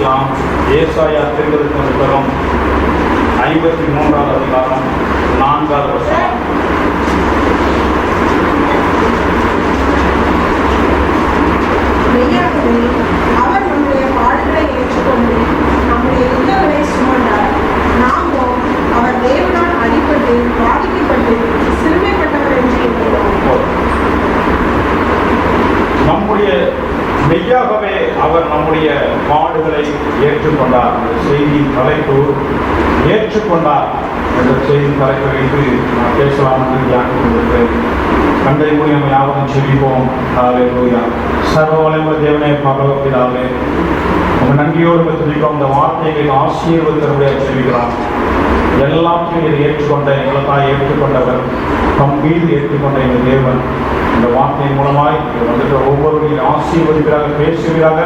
வாசிக்கலாம். ஏசாயா தீர்க்கதரிசன புத்தகம் 53வது அதிகாரம் 4வது வசனம். மெய்யாகவே அவர் நம்முடைய பாடுகளை ஏற்றுக்கொண்டு நம்முடைய துன்பங்களை சுமந்தார். நாமோ அவர் தேவனால் அடிபட்டு பாதிக்கப்பட்டு சிறுமைப்பட்டவர் என்று எண்ணுகிறோம். மெய்யாகவே அவர் நம்முடைய பாடுகளை ஏற்றுக்கொண்டார். செய்தியின் தலைப்பு ஏற்றுக்கொண்டார் என்ற செய்தியின் தலைப்பை வைத்து நான் பேசலாம் என்று தியானிக்கின்றேன். கண்டை மூடி நம்ம யாரும் செவிப்போம். ஹல்லேலூயா. சர்வ வல்லமை தேவனே, பரலோக பிதாவே, உங்கள் நன்றியோடு துதிக்கிறோம். இந்த வார்த்தையை ஆசீர்வதிக்கிறவரை செவிக்கலாம். எல்லாத்தையும் இதை ஏற்றுக்கொண்ட எங்களுக்காக ஏற்றுக்கொண்டவர், தம் மீது ஏற்றுக்கொண்ட எங்கள் தேவன் இந்த வார்த்தையின் மூலமாய் வந்துட்டு ஒவ்வொருவரையும் ஆசீர்வதிக்கிறாங்க, பேசுகிறாங்க.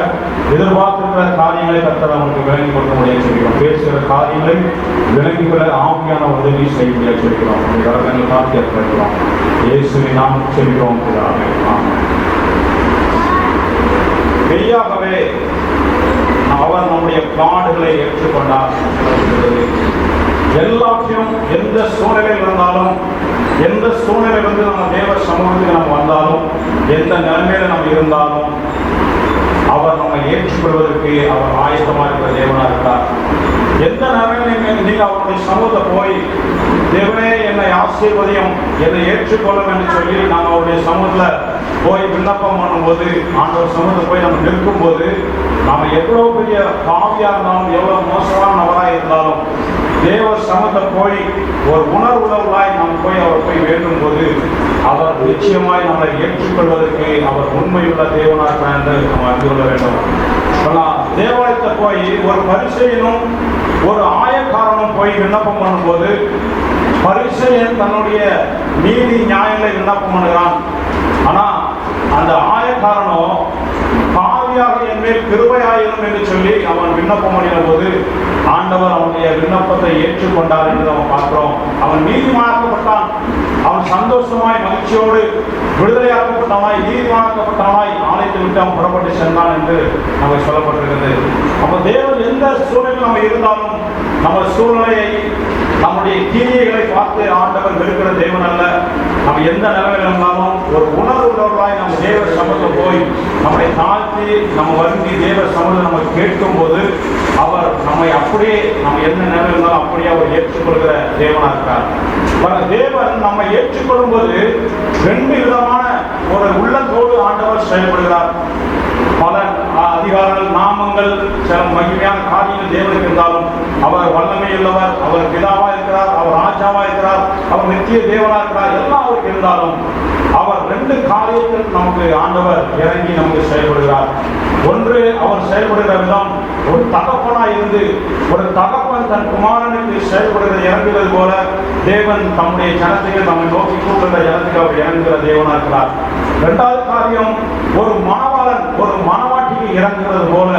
எதிர்பார்த்திருக்கிற காரியங்களை கர்த்தர் அவங்களுக்கு விளங்கி கொடுக்க முடியாது சொல்லிக்கிறோம். பேசுகிற காரியங்களை விளங்கி கொள்ள ஆவியான உதவி செய்ய முடியாது சொல்லிக்கிறோம். எங்கள் காத்து ஏற்படுத்துகிறோம். இயேசுவின் நாமம் சொல்கிறோம். மெய்யாகவே அவர் நம்முடைய பாடுகளை ஏற்றுக்கொண்டார். எல்லாத்தையும் எந்த சூழ்நிலையில் இருந்தாலும், எந்த சூழ்நிலையிலிருந்து நம்ம தேவ சமூகத்துக்கு நம்ம வந்தாலும், எந்த நிலைமையில நம்ம இருந்தாலும் அவர் நம்மை ஏற்றுக்கொள்வதற்கு அவர் ஆயத்தமாக இருக்கிற தேவனாக இருக்கிறார். எந்த நிலைமையில நீங்கள் அவருடைய சமூகத்தை போய் தேவனே என்னை ஆசீர்வதியும், என்னை ஏற்றுக்கொள்ளும் என்று சொல்லி நாம் அவருடைய சமூகத்தில் போய் விண்ணப்பம் பண்ணும்போது, ஆண்டவர் சமூகத்தை போய் நம்ம நிற்கும்போது, நாம் எவ்வளோ பெரிய பாவியாக இருந்தாலும், எவ்வளோ மோசமான நபராக இருந்தாலும், தேவ சமூகத்தை போய் ஒரு உணர்வுள்ளவர்களாய் நாம் போய் அவர் போய் வேண்டும் போது அவர் நிச்சயமாய் நம்மளை ஏற்றுக்கொள்வதற்கு அவர் உண்மையுள்ள தேவனாக என்று நம்ம அறிந்து கொள்ள வேண்டும். தேவாலயத்தை போய் ஒரு பரிசேயனும் ஒரு ஆயக்காரனும் போய் விண்ணப்பம் பண்ணும்போது, பரிசேயன் தன்னுடைய நீதி நியாயங்களை விண்ணப்பம் பண்ணுகிறான். ஆனா அந்த ஆயக்காரனோ பாவியாக என் மேல் கிருபையாயிரும் என்று சொல்லி அவன் விண்ணப்பம் பண்ணின போது ஆண்டவர் அவனுடைய விண்ணப்பத்தை ஏற்றுக்கொண்டார் என்று நம்ம பார்க்கிறோம். அவன் நீதிமானாக்கப்பட்டான். அவன் சந்தோஷமாய் மகிழ்ச்சியோடு விடுதலையாக்கப்பட்டவனாய் நீதிமானாக்கப்பட்டவனாய் ஆலயத்தை விட்டு அவன் புறப்பட்டு சென்றான் என்று நமக்கு சொல்லப்பட்டிருக்கிறது. அப்ப தேவன் எந்த சூழ்நிலையில் நம்ம இருந்தாலும், நம்ம சூழ்நிலையை நம்முடைய கிரியைகளை பார்த்து ஆண்டவர் வெறுக்கிற தேவன் அல்ல. நம்ம எந்த நிலைமையில் இருந்தாலும் ஒரு உணர்வு உள்ளவர்களாய் நம்ம தேவ சமூகத்தில் போய் நம்மை தாழ்த்தி நம்ம வருந்தி தேவ சமூகத்தை நம்ம கேட்கும் போது அவர் நம்மை அப்படியே நம்ம எந்த நிலைமையில் இருந்தாலும் அப்படியே அவர் ஏற்றுக்கொள்கிற தேவனாக இருக்கிறார். தேவன் நம்மை ஏற்றுக்கொள்ளும் போது ரெண்டு விதமான ஒரு உள்ளத்தோடு ஆண்டவர் செயல்படுகிறார். பல அதிகாரங்கள், நாமங்கள், சில மகிமையான காரியங்கள் தேவனுக்கு இருந்தாலும் அவர் வல்லமை உள்ளவர், அவர் பிதாவா இருக்கிறார், அவர் ராஜாவா இருக்கிறார், அவர் நித்திய தேவனா இருக்கிறார். எல்லாம் அவருக்கு இருந்தாலும் அவர் ரெண்டு காரியத்தில் நமக்கு ஆண்டவர் இறங்கி நமக்கு செயல்படுகிறார். ஒன்று, அவர் செயல்படுகிற விதம் ஒரு தகப்பனாய் இருந்து, ஒரு தகப்பன் தன் குமாரனுக்கு செயல்படுகிற இறங்குவது போல தேவன் தம்முடைய ஜனத்துக்கு நம்மை நோக்கி கூட்டுகிற ஜனத்துக்கு அவர் இறங்குகிற தேவனா இருக்கிறார். இரண்டாவது காரியம், ஒரு மணவாளன் ஒரு மணவாட்டிக்கு இறங்குகிறது போல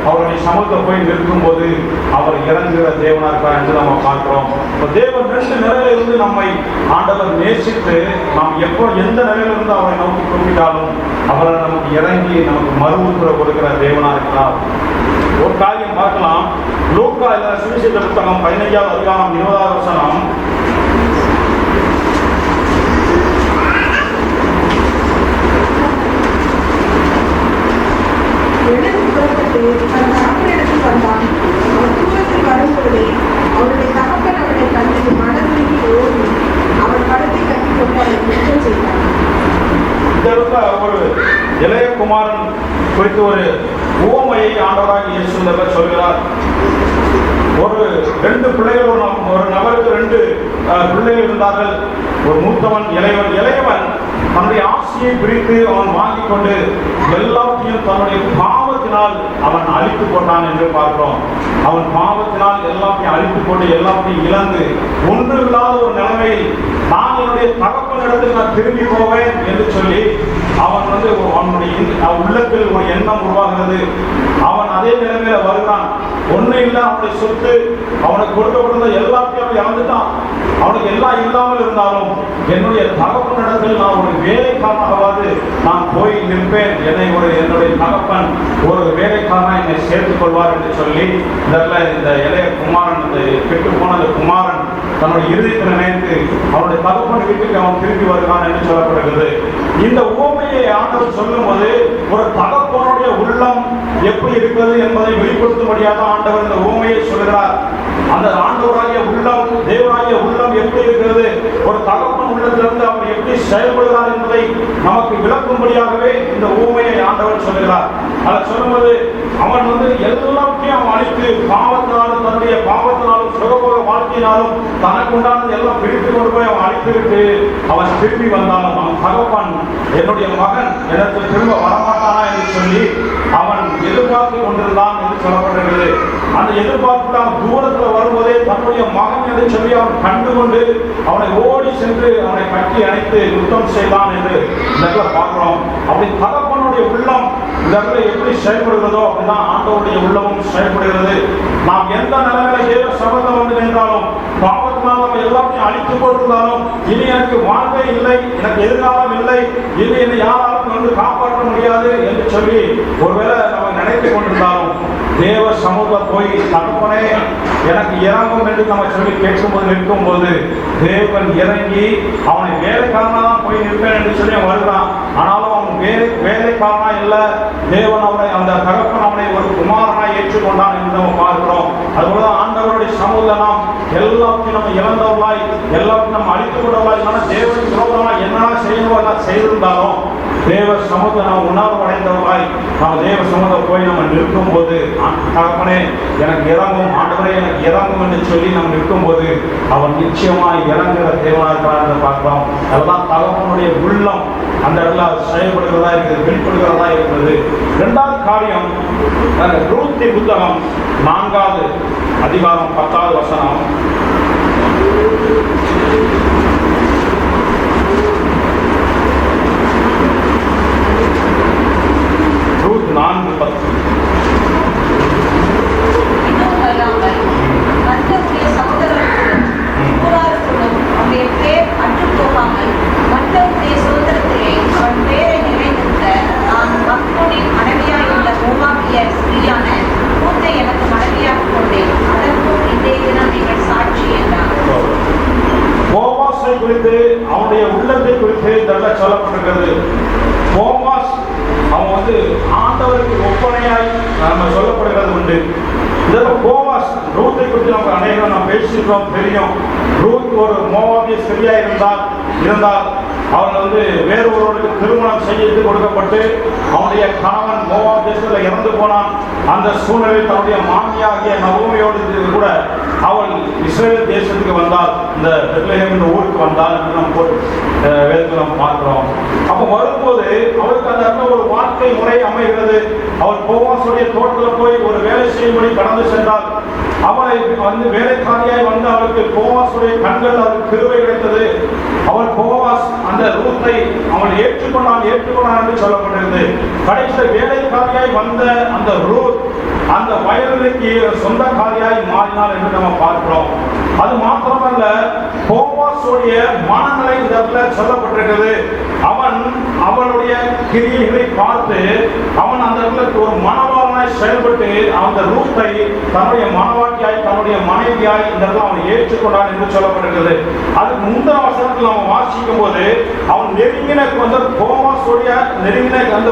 அவருடைய சமூகத்தை போய் நிற்கும் போது அவர் இறங்குகிற தேவனா இருக்கிறார் என்று நம்ம பார்க்கிறோம். தேவன் ரெண்டு நிலையில இருந்து நம்மை ஆண்டவர் நேசித்து நாம் எப்போ எந்த நிலையிலிருந்து அவரை நோக்கி கூப்பிட்டாலும் அவரை நமக்கு இறங்கி நமக்கு மறுவுத்துறை கொடுக்கிற தேவனா இருக்கிறார். ஒரு காரியம் பார்க்கலாம். லூக்கா சுவிசேஷ புத்தகம் 15வது அதிகாரம் 20வது வசனம். அவருடைய தகப்பன் அவரை கண்டு மனதில் ஓடி அவர் கழுத்தை கட்டி கொண்டு அவரை குற்றம் செய்தார். இந்த ஒரு இளைய குமாரன் குறித்து ஒரு உவமையை ஆண்டவராகிய இயேசு சொல்கிறார். ஒரு ரெண்டு பிள்ளைகள், ஒரு நபருக்கு ரெண்டு பிள்ளைகள் இருந்தார்கள். ஒரு மூத்தவன், இளையவன். இளையவன் தன்னுடைய ஆசையை பிரித்து அவன் வாங்கிக் கொண்டு எல்லாத்தையும் தன்னுடைய பாவத்தினால் அவன் அழித்து கொண்டான் என்று பார்க்கிறோம். அவன் பாவத்தினால் எல்லாத்தையும் அழித்துக் கொண்டு எல்லாத்தையும் இழந்து ஒன்று இல்லாத ஒரு நிலைமையில் நான் என்னுடைய தகப்பனிடத்தில் நான் திரும்பி போவேன் என்று சொல்லி அவன் அவனுடைய உள்ளத்தில் ஒரு எண்ணம் உருவாகிறது. அவன் அதே நிலைமையில வருகிறான். ஒன்றும் இல்லை, அவனுடைய சொத்து, அவனுக்கு கொடுக்கப்பட்ட எல்லாத்தையும் அவன் இழந்துட்டான். அவனுக்கு எல்லாம் இல்லாமல் இருந்தாலும் என்னுடைய தகப்பனிடத்தில் நான் ஒரு வேலைக்காரனாகவாது நான் போய் நிற்பேன், என்னுடைய தகப்பன் ஒரு வேலைக்காரனா என்னை சேர்த்துக் கொள்வார் என்று சொல்லி இந்த இளைய குமாரன், இந்த கெட்டு போன அந்த குமாரன் தன்னுடைய இறுதியில் நினைத்து அவனுடைய தகப்பன் வீட்டுக்கு அவன் திரும்பி வருகிறான் என்று சொல்லப்படுகிறது. இந்த உவமையை ஆண்டவர் சொல்லும் போது ஒரு தகப்பனுடைய உள்ளம் எப்படி இருக்கிறது என்பதை வெளிப்படுத்தும்படியாக ஆண்டவர் இந்த உவமையை சொல்கிறார். அந்த ஆண்டவராகிய உள்ளம், தேவனாகிய உள்ளம் எப்படி இருக்கிறது, ஒரு தகப்பன் உள்ளத்திலிருந்து அவர் எப்படி செயல்படுகிறார் என்பதை நமக்கு விளக்கும்படியாகவே இந்த உவமையை ஆண்டவர் சொல்கிறார். அதை சொல்லும்போது அவன் எல்லாத்தையும் அவன் அழித்து பாவத்தினாலும் தன்னுடைய பாவத்தினாலும் சுகபோக வாழ்க்கையினாலும் தனக்கு உண்டானது எல்லாம் பிடித்து கொண்டு போய் அவன் அழித்துவிட்டு அவன் திரும்பி வந்தாலும் அவன் தகப்பன் என்னுடைய மகன் எனக்கு திரும்ப வரமாட்டானா என்று சொல்லி அவன் எதிர்பார்த்து கொண்டிருந்தான் என்று சொல்லப்படுகிறது. அந்த எதிர்பார்ப்பு அவன் தூரத்தில் வரும்போதே தன்னுடைய மகன் என்று சொல்லி அவன் கண்டுகொண்டு அவனை ஓடி சென்று அவனை கட்டி அணைத்து யுத்தம் செய்தான் என்று பார்க்கிறோம். அப்படி தகப்பனுடைய உள்ளம் இதற்கு எப்படி செயல்படுகிறதோ அப்படிதான் ஆண்டவருடைய உள்ளமும் செயல்படுகிறது. நாம் எந்த நிலைமையில தேவ சமூகத்தில் வந்து நின்றாலும் பாவத்தினால் நம்ம எல்லாத்தையும் அழித்து கொண்டிருந்தாலும் இனி எனக்கு வாழ்க்கை இல்லை, எனக்கு எதிர்காலம் இல்லை, இனி என்னை யாராலும் காப்பாற்ற முடியாது என்று சொல்லி ஒருவேளை நம்ம நினைத்துக் கொண்டிருந்தாலும் தேவ சமூகம் போய் தகப்பனே எனக்கு இறங்கும் என்று நம்ம சொல்லி கேட்கும்போது நிற்கும்போது தேவன் இறங்கி அவனை வேலைக்காரனா தான் போய் நிற்பேன் என்று சொல்லி அவன் வருகிறான். ஆனாலும் அவன் வேலைக்காரனா இல்லை, தேவன் அவனை அந்த தகப்பன் அவனை ஒரு குமாரனாய் ஏற்றுக்கொண்டான் என்று நம்ம பார்க்கிறோம். அதுபோல ஆண்டவருடைய சமூகத்தில் நாம் எல்லாத்தையும் நம்ம இழந்தவர்களாய் எல்லாத்தையும் நம்ம அழித்துக் கொண்டவர்களாய் தேவன் விரோதமாய் என்னெல்லாம் செய்யணும் எல்லாம் செய்திருந்தாலும் தேவ சமூகத்தை நாம் உணர்வு அடைந்தவர்களாய் நம்ம தேவ சமூகத்தை போய் நம்ம நிற்கும் போது தகப்பனே எனக்கு இறங்கும், ஆண்டவரே எனக்கு இறங்கும் என்று சொல்லி நம்ம நிற்கும் போது அவன் நிச்சயமாய் இறங்குகிற தேவனாக இருக்கிறார் என்று பார்க்கிறோம். அதெல்லாம் தகப்பனுடைய உள்ளம் அந்த இடத்துல செயல்படுகிறதா இருக்கிறது, வெளிப்படுகிறதா இருக்கிறது. இரண்டாவது காரியம், ரூத்தின் புத்தகம் 4வது அதிகாரம் 10வது வசனம். ரூத் 4:10. குறித்து அவனுடைய உள்ளத்தை குறித்து இதெல்லாம் சொல்லப்பட்டிருக்கிறது. போவாஸ் அவன் ஆண்டவருக்கு ஒப்பனையாய் நம்ம சொல்லப்படுகிறது உண்டு. இதெல்லாம் போவாஸ் ரூத்தை குறித்து நமக்கு அநேகம் நாம் பேசிக்கிறோம், தெரியும். ரூத் ஒரு மோவாபிய ஸ்திரியா இருந்தால் அவன் வேறு ஒருவருக்கு திருமணம் செய்து கொடுக்கப்பட்டு அவனுடைய கணவன் மோவாப் தேசத்தில் இறந்து போனான். அந்த சூழ்நிலையில் தன்னுடைய மாமியாகிய நவோமியோடு கூட அவள் இஸ்ரேல் தேசத்துக்கு வந்தால், இந்த பெத்லெஹேம் என்ற ஊருக்கு வந்தால் என்று நம்ம வேதத்தில் நம்ம பார்க்கிறோம். அப்போ வரும்போது அவளுக்கு அந்த இடத்துல ஒரு வாழ்க்கை முறை அமைகிறது. அவள் போவாசுடைய தோட்டத்தில் போய் ஒரு வேலை செய்யும்படி கடந்து சென்றால் அவளை வேலைக்காரியாய் அவளுக்கு போவாசுடைய கண்கள் அவளுக்கு கிருபை கிடைத்தது. அவள் போவாஸ் அந்த ரூத்தை அவள் ஏற்றுக்கொண்டான் என்று சொல்லப்பட்டிருந்தது. கடைசி வேலைக்காரியாய் வந்த அந்த ரூத் அந்த வயலுக்கு சொந்தக்காரியாய் மாறினாள் என்று நம்ம பார்க்கிறோம். அது மாத்திரமல்ல, போவாசுடைய மனநிலை இதெல்லாம் சொல்லப்பட்டிருக்கிறது. அவன் அவளுடைய கிரியைகளை பார்த்து அவன் அந்த இடத்துல ஒரு மனவாளனாய் செயல்பட்டு அந்த ரூத்தை தன்னுடைய மனவாட்டியாய் தன்னுடைய மனைவியாய் இந்த இடத்துல அவன் ஏற்றுக்கொண்டான் என்று சொல்லப்பட்டிருக்கிறது. அதுக்கு முந்தின வசனத்தில் நம்ம வாசிக்கும் போது அவன் நெருங்கின போவாசுடைய நெருங்கின அந்த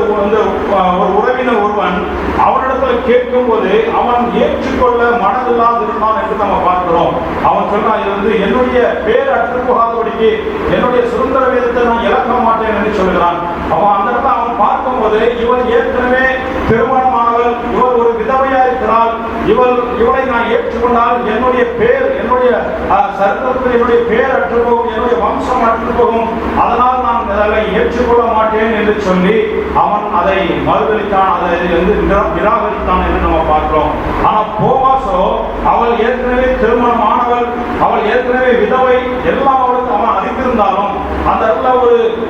ஒரு உறவினர் ஒருவன் அவனிடத்துல கேட்கும் போது அவன் ஏற்றுக்கொள்ள மனதில்லாது இருந்தான் என்று நம்ம பார்க்கிறோம். அவன் சொன்னான், இது என்னுடைய பேர் அற்று போகாதபடிக்கு என்னுடைய சுதந்திர வேதத்தை நான் இழக்க மாட்டேன் என்று சொல்கிறான். அவன் அந்த இடத்துல அவன் பார்க்கும்போது இவள் ஏற்கனவே திருமணமானவள், இவள் ஒரு விதவையா இருக்கிறாள், இவளை நான் ஏற்றுக்கொண்டால் என்னுடைய பேர், என்னுடைய சரித்திரத்தில் என்னுடைய பேர் அற்று போகும், என்னுடைய வம்சம் அற்று போகும், அதனால் நான் அதை ஏற்றுக்கொள்ள மாட்டேன் என்று சொல்லி அவன் அதை மறுதளித்தான், அதை நிராகரித்தான் என்று நம்ம பார்க்கிறோம். ஆனால் போவாசோ அவள் ஏற்கனவே திருமணமானவள், அவள் ஏற்கனவே விதவை, எல்லாம் அவளுக்கு அவன் அறிந்திருந்தாலும் அந்த இடத்துல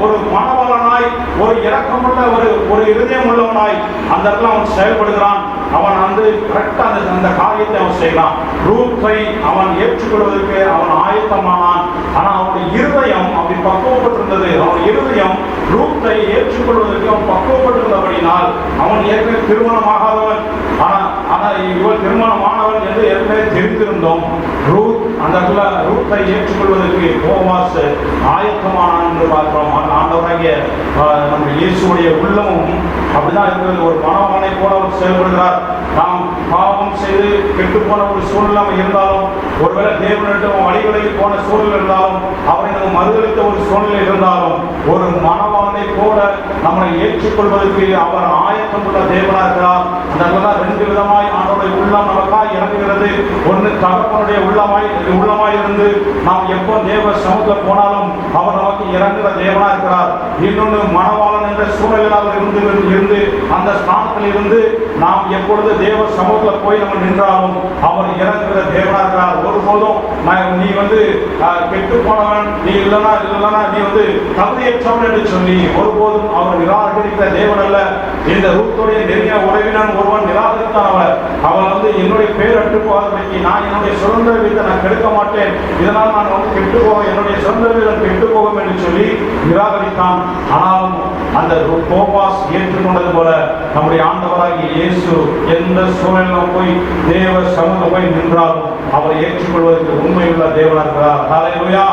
ஒரு மனவளனாய், ஒரு இரக்கமுள்ள ஒரு இருதயம் உள்ளவனாய் அந்த இடத்துல அவன் செயல்படுகிறான். அவன் வந்து கரெக்டா அந்த காரியத்தை அவன் செய்யலாம். ரூத்தை அவன் ஏற்றுக்கொள்வதற்கு அவன் ஆயத்தமானான். ஆனா அவனுடைய இருதயம் அப்படி பக்குவப்பட்டிருந்தது. அவன் இருதயம் ரூத்தை ஏற்றுக்கொள்வதற்கு அவன் பக்குவப்பட்டிருந்தபடினால் அவன் ஏற்கனவே திருமணமாகாதவன். ஆனா இவள் திருமணமானவன் என்று ஏற்கனவே தெரிந்திருந்தோம். ரூத் அந்த இடத்துல ரூத்தை ஏற்றுக்கொள்வதற்கு போவாஸ் ஆயத்தமானான் என்று பார்க்கிறோம். ஆண்டவராகிய நம்ம இயேசுடைய உள்ளமும் அப்படிதான் இருக்கிறது. ஒரு மனவனை போல அவர் செயல்படுகிறார். நாம் பாவம் செய்து கெட்டு போன ஒரு சூழ்நிலை இருந்தாலும், ஒருவேளை தேவனிடம் வழிவிலகி போன சூழ்நிலை இருந்தாலும், அவரை நம்ம மறுதளித்த ஒரு சூழ்நிலை இருந்தாலும், ஒரு மனவானை போல நம்மளை ஏற்றுக்கொள்வதற்கு அவர் ஆயத்தம் உள்ள தேவனா இருக்கிறார். அந்த ரெண்டு விதமாய் ஆண்டோடைய உள்ளம் நமக்காக இறங்குகிறது. ஒன்று தகப்பனுடைய உள்ளமாய் இருந்து நாம் எப்போ தேவ சமூகத்தில் போனாலும் அவர் நமக்கு இறங்குகிற தேவனா இருக்கிறார். இன்னொன்று மனவாளன் என்ற சூழ்நிலையில் அவர் இருந்து அந்த ஸ்தானத்தில் இருந்து நாம் எப்பொழுது தேவ சமூகத்தில் போய் நம்ம நின்றாலும் அவர் இறங்குகிற தேவனா இருக்கிறார். ஒருபோதும் நீ வந்து கெட்டு போனவன், நீ இல்லைன்னா நீ வந்து தகுதியற்றவன் என்று சொல்லி ஒருபோதும் அவர் நிராகரிக்கிற தேவன் அல்ல. இந்த ரூத்துடைய நெருங்கிய உறவினன் ஒருவன் நிராகரித்தான். அவன் வந்து என்னுடைய பேர் அற்று போவதற்கு நான் என்னுடைய சுதந்திர வீதத்தை நான் கெடுக்க மாட்டேன், இதனால் நான் வந்து கெட்டு போவேன், என்னுடைய சுதந்திர வீதம் கெட்டு போகும் என்று சொல்லி நிராகரித்தான். ஆனாலும் அந்த போவாஸ் ஏற்றுக்கொண்டது போல நம்முடைய ஆண்டவராகிய இயேசு எந்த சூழ்நிலையிலும் போய் தேவ சமூகம் போய் நின்றாலும் அவரை ஏற்றுக்கொள்வதற்கு உண்மையுள்ள தேவனாக இருக்கிறார். ஹல்லேலூயா.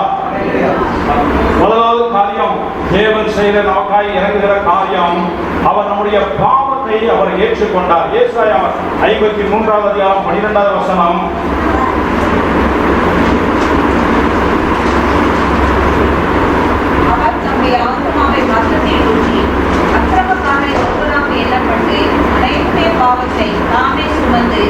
முதலாவது காரியம், தேவன் செய்த நமக்காய் இறங்குகிற காரியம், அவர் நம்முடைய பாவத்தை அவர் ஏற்றுக்கொண்டார். ஏசாயா 53வது அதிகாரம் 12வது வசனம். அவர் நம்முடைய ஆத்மாவை மரணத்தில் ஊற்றி அக்கிரமக்காரரை ஒருவராக எண்ணப்பட்டு அனைவருடைய பாவத்தை தாமே சுமந்து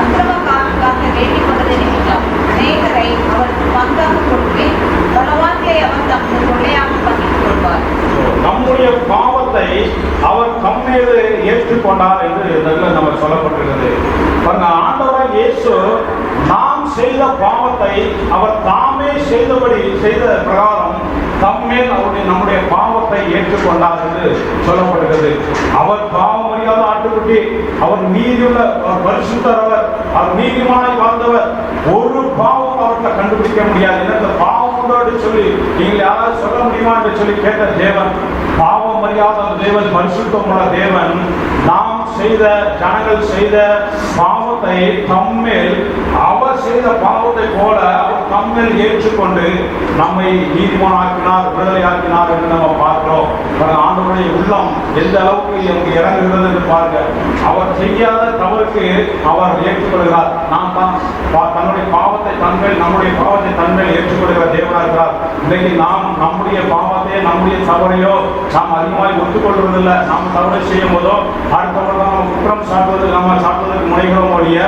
அக்கிரமக்காரருக்காக வேண்டிக் கொண்டது நிமித்தம் அநேகரை அவருக்கு பங்காக கொடுத்து பலவான்களை அவர் தமது கொள்ளையாக பங்கிட்டுக் கொள்வார். நம்முடைய பாவத்தை அவர் தம்மீது ஏற்றுக்கொண்டார் என்று நம்ம சொல்லப்பட்டிருக்கிறது. ஆண்டவராகிய இயேசு நாம் செய்த பாவத்தை அவர் தாமே செய்த பிரகாரம் தம்மேல் அவருடைய நம்முடைய பாவத்தை ஏற்றுக்கொண்டார் என்று சொல்லப்படுகிறது. அவர் பாவம் அறியாத ஆட்டுக்குட்டி, அவர் நீதியுள்ள பரிசுத்தர், அவர் நீதிமானாய் வாழ்ந்தவர். ஒரு பாவம் அவர்கிட்ட கண்டுபிடிக்க முடியாது. இந்த பாவம் உண்டு சொல்லி நீங்கள் யாராவது சொல்ல முடியுமா என்று சொல்லி கேட்ட தேவன், பாவம் அறியாத தேவன், பரிசுத்தமுள்ள தேவன், நாம் செய்த ஜனங்கள் செய்த பாவத்தை தம்மேல் அவர் செய்த பாவத்தை போல அவர் தம்மேல் ஏற்றுக்கொண்டு நம்மை நீதிமானாக்கினார், விடுதலையாக்கினார் என்று நம்ம பார்க்கிறோம். ஆண்டவருடைய உள்ளம் எந்த அளவுக்கு எனக்கு இறங்குகிறது என்று பாருங்க. அவர் செய்யாத தவறுக்கு அவர் ஏற்றுக்கொள்கிறார். நான் தான் தன்னுடைய பாவத்தை தன்மேல், நம்முடைய பாவத்தை தன்மேல் ஏற்றுக்கொள்கிற தேவனாக இருக்கிறார். இன்றைக்கு நாம் நம்முடைய பாவத்தை, நம்முடைய தவறையோ நாம் அதிகமாக ஒத்துக்கொள்வதில்லை. நாம் தவறை செய்யும் போதோ அடுத்தவர்கள் நம்ம குற்றம் சாட்டுவதற்கு முனைகிறோம் ஒழிய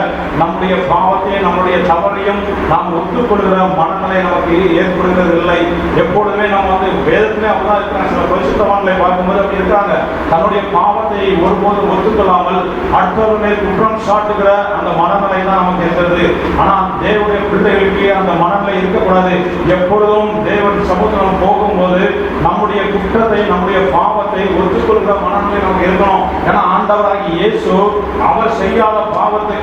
நம்முடைய பாவத்தை, நம்முடைய தவறையும் நாம் ஒத்துக்கொள்கிற மனநிலை நமக்கு ஏற்படுகிறது இல்லை. எப்பொழுதுமே நம்ம வந்து வேதத்திலே அப்படிதான் இருக்கிறாங்க. சில பரிசுத்தவான்களை பார்க்கும்போது அப்படி இருக்காங்க. தன்னுடைய பாவத்தை ஒருபோதும் ஒத்துக்கொள்ளாமல் அடுத்தவர்களை குற்றம் சாட்டுகிற அந்த மனநிலை தான் நமக்கு இருக்கிறது. ஆனால் தேவனுடைய பிள்ளைகளுக்கு அந்த மனநிலை இருக்கக்கூடாது. எப்பொழுதும் தேவன் சமுத்திரம் போகும்போது நம்முடைய குற்றத்தை, நம்முடைய பாவத்தை ஒத்துக்கொள்கிற மனநிலை நமக்கு இருக்கணும். ஏன்னா ஆண்டவராகிய இயேசு அவர் செய்யாத பாவத்தை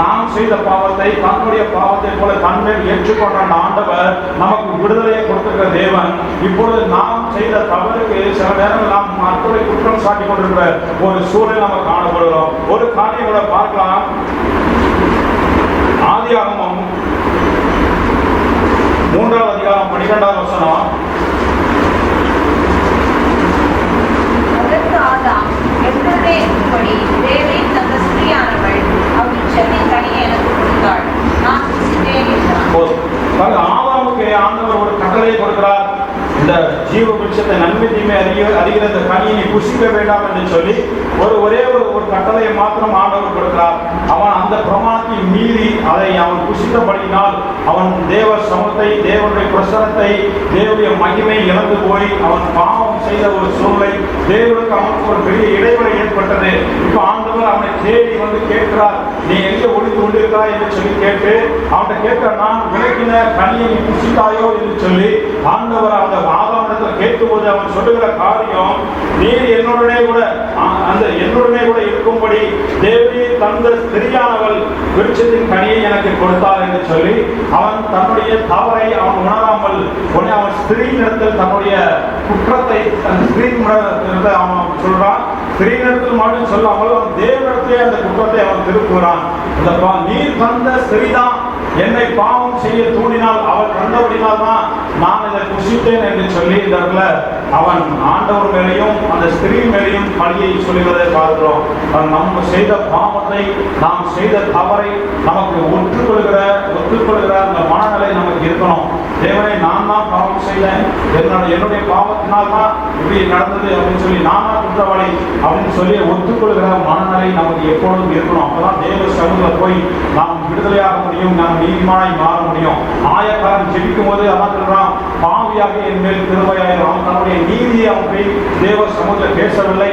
நாம் செய்த பாவத்தை தன்னுடைய பாவத்தை போல தன்மேல் ஏற்றுக்கொண்ட ஆண்டவர் நமக்கு விடுதலையை கொடுத்திருக்கிற தேவன். இப்பொழுது நாம் செய்த தவறுக்கு சில நேரங்கள் நாம் மற்றவரை குற்றம் சாட்டி கொண்டிருக்கிற ஒரு சூழலை நம்ம காணப்படுகிறோம். ஒரு காரியங்களை பார்க்கலாம். ஆதியாகமம் 3வது அதிகாரம் 12வது வசனம். அதற்கு ஆதாம், எப்பொழுதே இருக்கும்படி தேவன் தந்த ஸ்திரீயானவள் அவ்விச்சத்தின் கனியை எனக்கு கொடுத்தாள், நான் புசித்தேன் என்றான். ஆதாமுக்கு ஆண்டவர் ஒரு கட்டளை கொடுக்கிறார். இந்த ஜீவ விருட்சத்தை நன்மை தீமை அறிகிற இந்த கனியை நீ புசிக்க வேண்டாம் என்று சொல்லி ஒரே ஒரு கட்டளையை மாத்திரம் ஆண்டவர் கொடுக்கிறார். அவன் அந்த பிரமாணத்தை மீறி அதை அவன் புசித்தபடியினால் அவன் தேவ சமூகத்தை, தேவனுடைய பிரசனத்தை, தேவனுடைய மகிமை இழந்து போய் அவன் பாவம் பாவம் செய்த ஒரு சூழ்நிலை, தேவனுக்கு அவனுக்கு ஒரு பெரிய இடைவெளி ஏற்பட்டது. இப்ப ஆண்டவர் அவனை தேடி வந்து கேட்கிறார், நீ எங்க ஒளிந்து கொண்டிருக்கிறாய் என்று சொல்லி கேட்டு அவன்கிட்ட கேட்க, நான் விளக்கின கனியை நீ புசித்தாயோ என்று சொல்லி ஆண்டவர் அந்த ஆதாரத்தில் கேட்கும் போது அவன் சொல்லுகிற காரியம், நீர் என்னுடனே கூட இருக்கும்படி தேவனே தந்த ஸ்திரியானவள் விருட்சத்தின் கனியை எனக்கு கொடுத்தார் என்று சொல்லி அவன் தன்னுடைய தவறை அவன் உணராமல் அவன் ஸ்திரீ நிறத்தில் தன்னுடைய குற்றத்தை ஸ்திரீ அவன் சொல்றான். ஸ்திரீ நிறத்தில் மட்டும் சொல்லாமல் அவன் தேவனிடத்திலே அந்த குற்றத்தை அவன் திருப்புகிறான். நீர் தந்த ஸ்திரீதான் என்னை பாவம் செய்ய தூண்டினால், அவள் தந்தபடினால் தான் நான் இதை புசித்தேன் என்று சொல்லி இந்த இடத்துல அவன் ஆண்டவர் மேலையும் அந்த ஸ்திரீ மேலையும் பழியை சொல்லுவதை பார்க்கிறோம். நம்ம செய்த பாவத்தை, நாம் செய்த தவறை நமக்கு ஒத்துக்கொள்கிற அந்த மனநிலை நமக்கு இருக்கணும். தேவனை நான் தான் பாவம் செய்தேன், என்னுடைய பாவத்தினால் தான் இப்படி நடந்தது அப்படின்னு சொல்லி நான் தான் குற்றவாளி அப்படின்னு சொல்லி ஒத்துக்கொள்கிற மனநிலை நமக்கு எப்பொழுதும் இருக்கணும். அப்பதான் தேவ சமூகத்தில் போய் நாம் விடுதலையாக முடியும், நாம் நீதிமானாய் மாற முடியும். ஆயக்காரன் ஜெபிக்கும் போது அவன் சொல்றான், பாவியாக என் மேல் கிருபையாயிரும். அவன் தன்னுடைய நீதியை அவன் போய் தேவ சமூகத்தில் பேசவில்லை.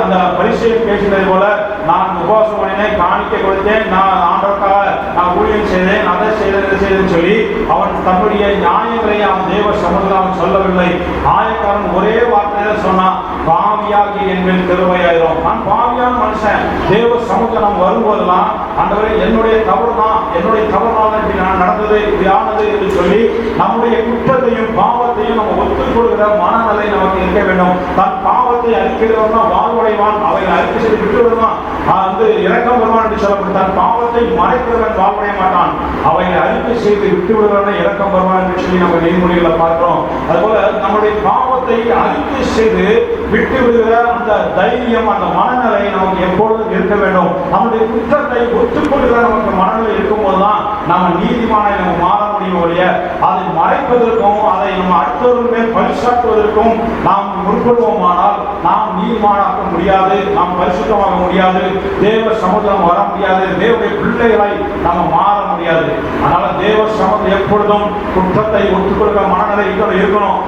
அந்த பரிசையில் பேசினது போல நான் உபவாசம் பண்ணினேன், காணிக்கை கொடுத்தேன், நான் ஆண்டவருக்காக நான் ஊழியம் செய்தேன், அதை செய்தேன்னு சொல்லி அவன் தன்னுடைய நியாயங்களை அவன் தேவ சமூகத்தில் அவன் சொல்லவில்லை. ஆயக்காரன் ஒரே வார்த்தையில சொன்னான், பாவியாகி என் மேல் கிருபையாயிரும். நான் பாவியான மனுஷன், தேவ சமூகத்தில் நாம் வரும்போதெல்லாம் ஆண்டவரே என்னுடைய தவறுதான், இப்படி நான் நடந்தது, இப்படி ஆனது என்று சொல்லி நம்முடைய குற்றத்தையும் பாவத்தையும் நம்ம ஒத்துக்கொள்கிற மனநிலை நமக்கு இருக்க வேண்டும். தன் பாவத்தை அறிக்கிறவன் தான் வாழ்வடைவான், அவை அறிக்கை செய்து விட்டு விடுவான், இரக்கம் வருவான் என்று சொல்லப்படும். தன் பாவத்தை மறைக்கிறவன் வாழ்வடைய மாட்டான், அவை அறிக்கை செய்து விட்டு விடுவன இரக்கம் வருவான் என்று சொல்லி நம்ம நெறிமுறைகளை பார்க்கிறோம். அதுபோல நம்முடைய பாவத்தை அறிக்கை செய்து விட்டு விடுகிற அந்த தைரியம், அந்த மனநிலை நமக்கு எப்பொழுதும் இருக்க வேண்டும். நம்முடைய குற்றத்தை ஒத்துக்கொள்கிற நமக்கு மனநிலை இருக்கும் போதுதான் நம்ம நீதிமானை நம்ம மாற முடியும் ஒழிய அதை மறைப்பதற்கும் அதை நம்ம அடுத்தவர்கள் மேல் பரிசாற்றுவதற்கும் நாம் முற்படுவோமானால் நாம் நீதிமானாக்க முடியாது, நாம் பரிசுத்தமாக முடியாது, தேவ சமுத்திரம் வர முடியாது, தேவனுடைய பிள்ளைகளை நம்ம மாற முடியாது. அதனால தேவ சமுத்திரம் எப்பொழுதும் குற்றத்தை ஒத்துக்கொள்கிற மனநிலை இருக்கணும்.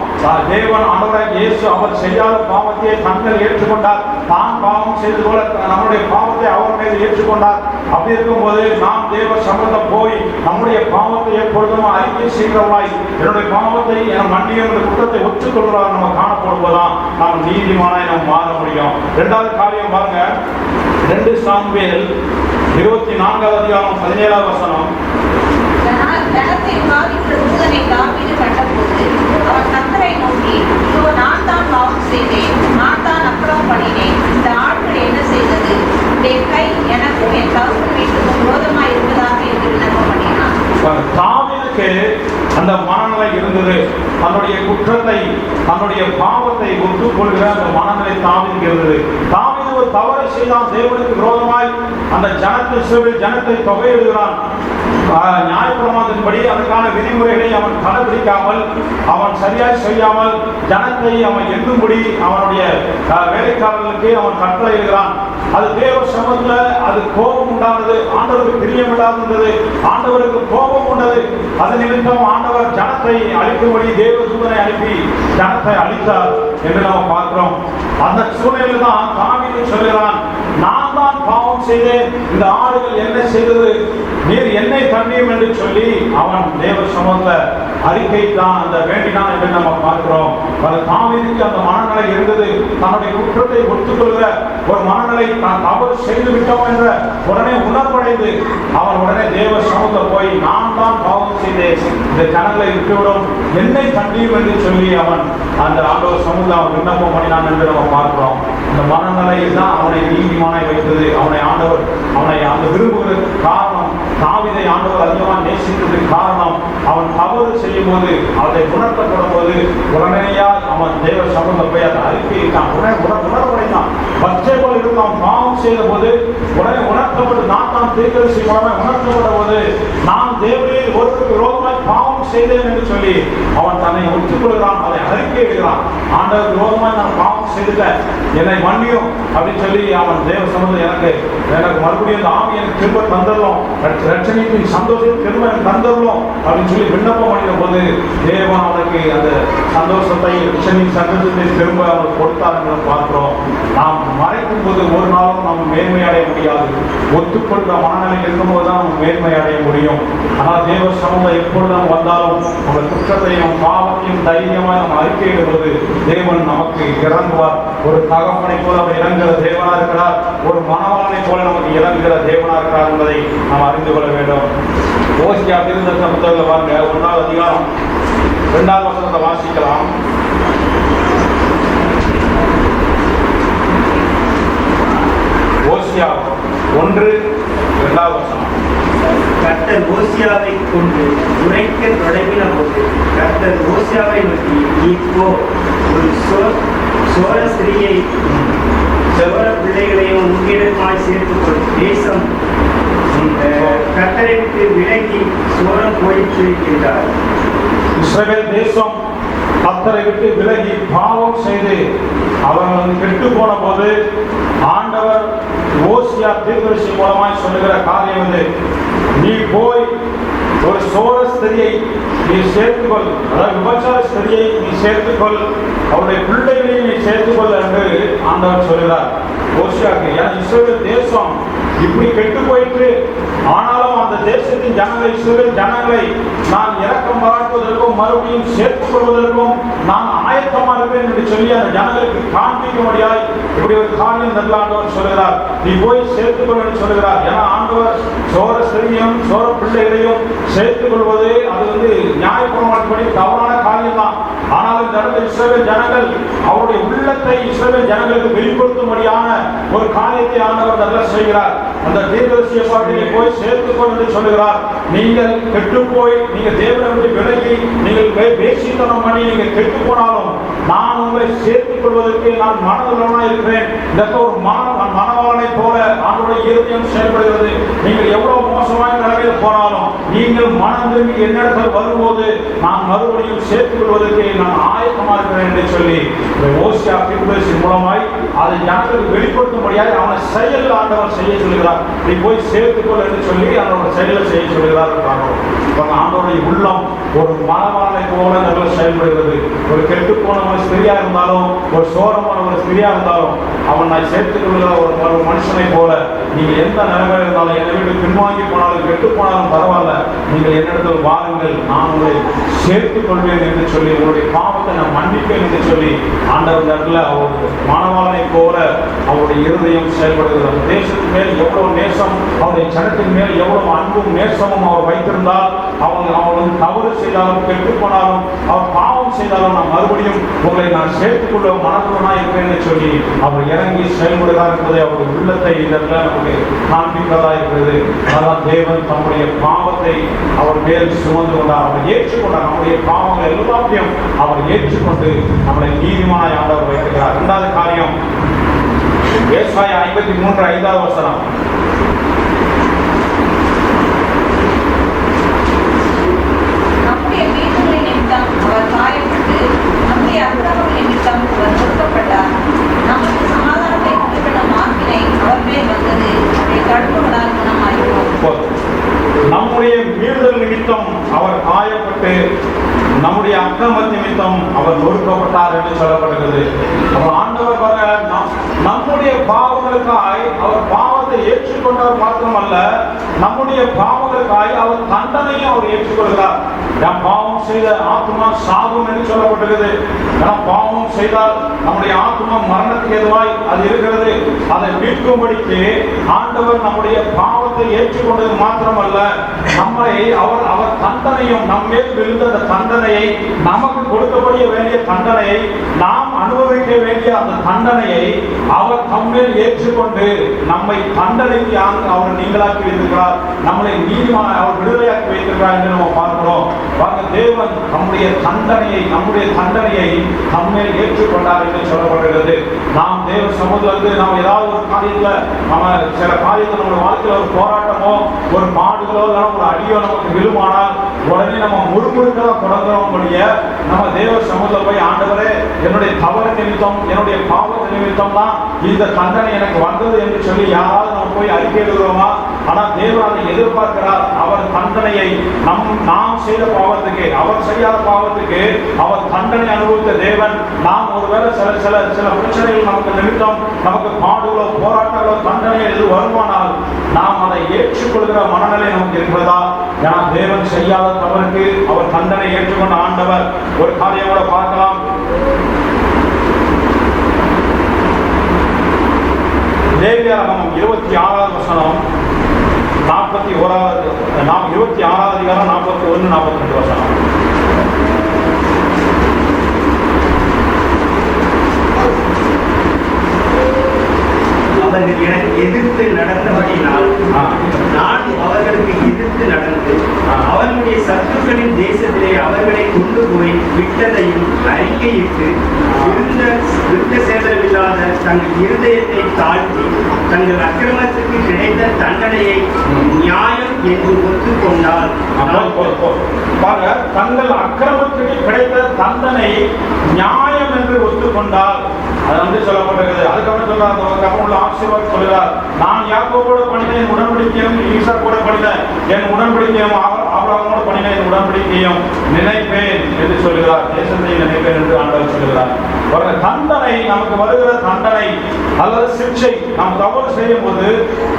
தேவன் ஆண்டவராகிய இயேசு அவர் செய்யாத பாவத்தை தங்கள் ஏற்றுக்கொண்டார், தான் பாவம் செய்தது போல நம்முடைய பாவத்தை அவர் மீது ஏற்றுக்கொண்டார். அப்படி இருக்கும்போது நாம் தேவ சமூகத்தில் போய் நம்முடைய பாவத்தை எப்பொழுதும் அறிக்கை செய்கிறவர்களாய் என்னுடைய பாவத்தை என் மன்னியும் என்ற குற்றத்தை ஒற்றுக்கொள்கிறார் நம்ம காணப்படுவதுதான் நாம் நீதிமானாய் நாம் மாற முடியும். இரண்டாவது காரியம் பாருங்க, 2 சாமுவேல் 24வது அதிகாரம் 17வது வசனம். ஜனத்தை பாதிக்கிற தூதனை தாவீது கண்டபோது அவன் கர்த்தரை நோக்கி, இதோ நான் தான் பாவம் செய்தேன், நான் தான் அக்கிரமம் பண்ணினேன், இந்த ஆட்கள் என்ன செய்தது? உடைய கை எனக்கும் என் தகப்பன் வீட்டுக்கும் விரோதமாய் இருப்பதாக என்று விண்ணப்பம் பண்ணினான். தாவீதுக்கு அந்த மனநிலை இருந்தது. தன்னுடைய குற்றத்தை, தன்னுடைய பாவத்தை ஒத்துக்கொள்கிற அந்த மனநிலை தாவீதுக்கு இருந்தது. தாவீது ஒரு தவறை செய்தான், தேவனுக்கு விரோதமாய் அந்த ஜனத்தை தொகையிடுகிறான். நியாயப்பிரமாணத்தின்படி அதற்கான விதிமுறைகளை அவன் கடைபிடிக்காமல், அவன் சரியாய் செய்யாமல் ஜனத்தை அவன் எண்ணும்படி அவனுடைய வேலைக்காரர்களுக்கு அவன் கட்டளையிடுகிறான். அது தேவ சமூகத்தில் அது கோபம் உண்டானது, ஆண்டவருக்கு பிரியமில்லாது இருந்தது, ஆண்டவருக்கு கோபம் உண்டது. அது நிமித்தம் ஆண்டவர் ஜனத்தை அழிக்கும்படி தேவ தூதனை அனுப்பி ஜனத்தை அழித்தார் என்று நாம் பார்க்கிறோம். அந்த சூழ்நிலையில் தான் தாவீது சொல்கிறான், நான் தான் பாவம் செய்தேன், இந்த ஆடுகள் என்ன செய்தது, நீர் என்னை தண்டியும் என்று சொல்லி அவன் தேவ சமூகத்தில் அறிக்கை தான் அந்த வேண்டினான் என்று நம்ம பார்க்கிறோம். தாவீதுக்கு அந்த மனநிலை இருந்தது. தன்னுடைய குற்றத்தை ஒத்துக்கொள்கிற ஒரு மனநிலை, தான் தவறு செய்து விட்டோம் என்ற உடனே உணர்வடைந்து அவன் உடனே தேவ சமூகத்தில் போய் நான் தான் பாவம் செய்தேன், இந்த ஜனங்களை விட்டுவிடும், என்னை தண்டியும் என்று சொல்லி அவன் அந்த ஆண்டவர் சமூகத்தில் அவன் விண்ணப்பம் பண்ணினான் என்று நம்ம பார்க்கிறோம். இந்த மனநிலையில் தான் அவனை நீதிமானாய் வைத்தது. அவனை அந்த விரும்புவதற்கு காரணம், தாவீதை ஆண்டவர் அதிகமாக நேசித்ததுக்கு காரணம், அவன் தவறு செய்யும் போது அதை உணர்த்தப்படும் போது உடனேயா அவன் தேவ சமூகத்தில் போய் அதை அறிக்கையிட்டான். உணர்வடைந்தான். பச்சை போல் இருந்தான். பாவம் செய்த போது உடனே உணர்த்தப்பட்டு நாட்டான் தீர்க்கதரிசி மூலமாக உணர்த்தப்பட்ட போது நான் தேவனே ஒருவருக்கு விரோதமாய் பாவம் செய்தேன் என்று சொல்லி அவன் தன்னை ஒத்துக்கொள்கிறான், அதை அறிக்கையிடுகிறான். ஆண்டவர் விரோதமாய் நான் பாவம் செய்துட்டேன், என்னை மன்னியும் அப்படின்னு சொல்லி அவன் தேவ சமூகத்தில் எனக்கு மறுபடியும் அந்த ஆவி எனக்கு திரும்ப தந்துடணும், ரட்சணிப்பின் சந்தோஷத்தை திரும்ப எனக்கு தந்துடணும் அப்படின்னு சொல்லி விண்ணப்பம் பண்ணின போது தேவன் அவனுக்கு அந்த சந்தோஷத்தை ரட்சணின் சந்தோஷத்தை திரும்ப அவனுக்கு கொடுத்தார் என்று பார்க்கிறோம். நாம் மறைக்கும் போது ஒரு நாளும் நாம் மேன்மை அடைய முடியாது. ஒத்துக்கொள்கிற மனநிலையில் இருக்கும்போது தான் நம்ம மேன்மை அடைய முடியும். ஆனால் தேவ சமூகம் எப்பொழுது நாம் வந்தாலும் நம்ம குற்றத்தையும் பாவத்தையும் தைரியமாக நம்ம அறிக்கையிடும்போது தேவன் நமக்கு இறங்குவார். ஒரு தகப்பனை போல அவர் இறங்குகிற தேவனா இருக்கிறார், ஒரு மணவாளனை போல நமக்கு இறங்குகிற தேவனா இருக்கிறார் என்பதை நாம் அறிந்து கொள்ள வேண்டும். ஓசியா தீர்க்கதரிசன புத்தகத்தில் பாருங்க, 1ஆம் அதிகாரம் 2ஆம் வசனத்தை வாசிக்கலாம். ஓசியா 1:2 வசனம். கர்த்தர் ஓசியாவை கொண்டு உரைக்க தொடங்கின போது கர்த்தர் ஓசியாவை நோக்கி, இப்போ ஒரு சோர ஸ்திரீயை சோர பிள்ளைகளையும் உன்னிடமாய் சேர்த்துக்கொள். தேசம் கர்த்தரை விட்டு விலகி சோரம் போயிற்று என்றார். இஸ்ரவேல் தேசம் கர்த்தரை விட்டு விலகி பாவம் செய்து அவர்கள் கெட்டு போன போது ஆண்டவர் ஓசியா தீர்க்கதரிசி மூலமாய் சொல்லுகிற காரியம் வந்து, நீ போய் ஒரு சோர ஸ்திரியை நீ சேர்த்துக்கொள், அதாவது விபச்சார ஸ்திரியை நீ சேர்த்துக்கொள், அவருடைய பிள்ளைகளையும் நீ சேர்த்துக்கொள் என்று ஆண்டவர் சொல்கிறார் ஓசியாக்கு. ஏன்னா இஸ்ரவேல் தேசம் இப்படி கெட்டு போயிட்டு, ஆனாலும் அந்த தேசத்தின் ஜனங்களை இஸ்ரவேல் ஜனங்களை நான் இரக்கம் பாராட்டுவதற்கும் மறுபடியும் சேர்த்துக் கொள்வதற்கும் நான் ஆயத்தமா இருப்பேன் என்று சொல்லி அந்த ஜனங்களுக்கு காண்பிக்க முடியாது. இப்படி ஒரு காரியம் நல்ல ஆண்டவர் சொல்கிறார், நீ போய் சேர்த்துக் கொள் என்று சொல்கிறார். ஏன்னா ஆண்டவர் சோர ஸ்திரீயையும் சோர பிள்ளைகளையும் சேர்த்துக் கொள்வது அது வந்து நியாயப்பிரமாணப்படி தவறான காரியம் தான். ஆனால் இந்த இடத்துல இஸ்ரவேல் ஜனங்கள் அவருடைய உள்ளத்தை இஸ்ரவேல் ஜனங்களுக்கு வெளிப்படுத்தும்படியான ஒரு காரியத்தை ஆண்டவர் நல்லா செய்கிறார். அந்த தீர்க்கதரிசியை பார்த்து போய் சேர்த்துக்கொள் என்று சொல்லுகிறார். நீங்கள் கெட்டு போய் நீங்க தேவனை விலகி நீங்கள் பேசித்தனம் பண்ணி நீங்க கெட்டு போனாலும் நான் உங்களை சேர்த்துக் கொள்வதற்கு நான் மனதுள்ளவனா இருக்கிறேன். இதற்கு ஒரு மனவாளனை போல அவருடைய இருதயம் செயல்படுகிறது. நீங்கள் எவ்வளவு மோசமான நிலையில் போனாலும் நீங்கள் மனம் திரும்பி என்னிடத்தில் வரும்போது நான் மறுபடியும் சேர்த்துக் கொள்வதற்கு நான் ஆயத்தமா இருக்கிறேன் என்று சொல்லி ஓசியா தீர்க்கதரிசி மூலமாய் அதை ஜனங்களுக்கு வெளிப்படுத்தும்படியாக அவனை செயல் ஆண்டவர் செய்ய சொல்கிறார். நீ போய் சேர்த்துக்கொள் என்று சொல்லி அவனோட செயலை செய்ய சொல்கிறார். ஆண்டவருடைய உள்ளம் ஒரு மனவாளனை போல நல்ல செயல்படுகிறது. ஒரு கெட்டு போன ஒரு ஸ்திரியா இருந்தாலும் ஒரு சோரமான ஒரு ஸ்திரியா இருந்தாலும் அவனை சேர்த்துக் கொள்கிற ஒரு மனுஷனை போல நீங்க எந்த நிலைமையில் இருந்தாலும் என்னை விட்டு பின்வாங்கி போனாலும் கெட்டு போனாலும் பரவாயில்ல, நீங்கள் என்னிடத்தில் வாருங்கள், நான் உங்களை சேர்த்துக் கொள்வேன் என்று சொல்லி உங்களுடைய பாவத்தை நான் மன்னிப்பேன் என்று சொல்லி ஆண்டவர் இடத்துல அவர் மனவாளனை போல அவருடைய இருதயம் செயல்படுகிறது. தேசத்தின் மேல் எவ்வளவு நேசம், அவருடைய ஜனத்தின் மேல் எவ்வளவு அன்பும் நேசமும் அவர் வைத்திருந்தால் அவர்களுக்கு தவறு செய்தாலும் கெட்டு போனாலும் அவர் பாவம் செய்தாலும் நான் மறுபடியும் உங்களை நான் சேர்த்துக் கொள்ள மனதுடனா இருக்கிறேன் என்று சொல்லி அவர் இறங்கி செயல்படுகிறார் என்பதை அவருடைய உள்ளத்தை இதெல்லாம் நமக்கு காண்பிப்பதா இருக்கிறது. அதனால் தேவன் தம்முடைய பாவத்தை அவர் மேல் சுமந்து கொண்டார், அவர் ஏற்றுக்கொண்டார். நம்முடைய பாவங்கள் எல்லாத்தையும் அவர் ஏற்றுக்கொண்டு நம்மளை நீதிமானாய் ஆண்டவர் வைத்திருக்கிறார். இரண்டாவது காரியம் ஏசாயா 53:5 வசனம். நம்முடைய மீட்புகளின் நிமித்தம் அவர் காயப்பட்டு நம்முடைய அக்கிரமங்கள் நிமித்தம் அவர் நொறுக்கப்பட்டார். நமக்கு சமாதானத்தை கொண்டுவிடும் ஆக்கினை அவர் மேல் வந்தது, அதை தடுப்புகளால் குணமாகிறோம். நம்முடைய மீறுதல் நிமித்தம் அவர் காயப்பட்டு நம்முடைய அக்கிரம நிமித்தம் அவர் நொறுக்கப்பட்டார் என்று சொல்லப்படுகிறது. அவர் ஆண்டவர் நம்முடைய பாவங்களுக்காய் அவர் பாவத்தை ஏற்றுக்கொண்டவர் மாத்திரமல்ல, நம்முடைய பாவங்களுக்காய் அவர் தண்டனையும் அவர் ஏற்றுக்கொள்கிறார். பாவம் செய்த ஆத்மா சாகும் என்று சொல்லப்பட்டிருக்கிறது. பாவம் செய்தால் நம்முடைய ஆத்மா மரணத்துக்கு எதுவாய் அது இருக்கிறது. அதை மீட்கும்படிக்கு ஆண்டவர் நம்முடைய பாவத்தை ஏற்றுக்கொண்டது மாத்திரமல்ல, நம்மை அவர் தண்டனையும் நம்மேல் விழுந்த அந்த தண்டனையை, நமக்கு கொடுக்கப்பட வேண்டிய தண்டனையை, நாம் அனுபவிக்க வேண்டிய அந்த தண்டனையை அவர் தம்மேல் ஏற்றுக்கொண்டு நம்மை தண்டனைக்கு அவர் நீங்களாக்கி வைத்திருக்கிறார். நம்மளை நீதிமான அவர் விடுதலையாக்கி வைத்திருக்கிறார் என்று நம்ம பார்க்கிறோம். தேவ தேவன் நம்முடைய தண்டனையை நம்மேல் ஏற்றுக்கொண்டார் என்று சொல்லப்படுகிறது. நாம் தேவ சமூகத்தில் நாம் ஏதாவது ஒரு காரியத்துல சில காரியத்தில் நம்முடைய வாழ்க்கையில் ஒரு போராட்டமோ ஒரு பாடுகளோ ஒரு அடியோ நமக்கு விழுமானால் உடனே நம்ம முழுமுழுக்கதான் தொடங்குறோம். நம்ம தேவ சமூகத்தில் போய் ஆண்டவரே, என்னுடைய தவறு நிமித்தம் என்னுடைய பாவத்து நிமித்தம் தான் இந்த தண்டனை எனக்கு வந்தது என்று சொல்லி யாராவது நம்ம போய் அறிக்கை எழுதுகிறோமா? ஆனால் தேவன் அதை எதிர்பார்க்கிறார். அவர் தண்டனையை நாம் செய்த பாவத்துக்கு, அவர் செய்யாத பாவத்துக்கு அவர் தண்டனை அனுபவித்த தேவன். நாம் ஒருவேளை சில பிரச்சனைகள் நமக்கு நிமித்தம் நமக்கு பாடுகளோ போராட்டங்களோ தண்டனை எது வருமானால் நாம் அதை ஏற்றுக்கொள்கிற மனநிலை நமக்கு இருக்கிறதா? ஏன்னா தேவன் செய்யாத தவறுக்கு அவர் தண்டனை ஏற்றுக்கொண்ட ஆண்டவர். ஒரு காரியம் கூட பார்க்கலாம். லேவியராகமம் 26வது வசனம் 41வது 26வது அதிகாரம் 41 42 வசனம். அவர்கள் எனக்கு எதிர்த்து நடந்தபடினால் நான் அவர்களுக்கு எதிர்த்து நடந்து அவர்களுடைய சத்துருக்களின் தேசத்திலே அவர்களை கொண்டு போய் விட்டதையும் அறிக்கையிட்டு விருத்த சேதனமில்லாத தங்கள் இருதயத்தை தாழ்த்தி தங்கள் அக்கிரமத்துக்கு கிடைத்த தண்டனையை நியாயம் என்று ஒத்துக்கொண்டால், தங்கள் அக்கிரமத்துக்கு கிடைத்த தண்டனை நியாயம் என்று ஒத்துக்கொண்டால் அது வந்து சொல்லப்பட்டிருக்கிறது. அதுக்கப்புறம் சொல்றார், ஆசீர்வாதம் சொல்கிறார், நான் யாக்கோபோடு பண்ணின என் உடன்படிக்கையும் ஈசாக்கு கூட பண்ணின என் உடன்படிக்கையும் ஆபிரகாமோடு பண்ணின என் உடன்படிக்கையும் நினைப்பேன் என்று சொல்கிறார். தேசத்தை நினைப்பேன் என்று ஆண்டவர் சொல்கிறார். தண்டனை, நமக்கு வருகிற தண்டனை அல்லது சிக்ஷை, நாம் தவறு செய்யும் போது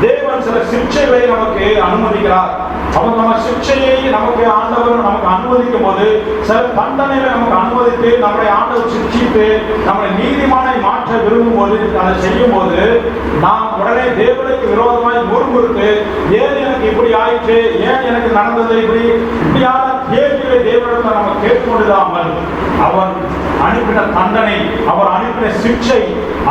தேவன் சில சிக்ஷைகளை நமக்கு அனுமதிக்கிறார். அவர் நம்ம சிக்ஷையை நமக்கு ஆண்டவர் நமக்கு அனுமதிக்கும் போது சில தண்டனைகளை நமக்கு அனுமதித்து நம்முடைய ஆண்டவர் சிக்ஷித்து நம்முடைய நீதிமானை மாற்ற விரும்பும் போது அதை செய்யும் போது நாம் உடனே தேவனுக்கு விரோதமாய் முறுமுறுத்து, ஏன் எனக்கு இப்படி ஆயிற்று, ஏன் எனக்கு நடந்தது இப்படியான கேள்விகளை தேவனிடம் நம்ம கேட்டுக்கொண்டிராமல் அவர் அனுப்பின தண்டனை, அவர் அனுப்பின சிக்ஷை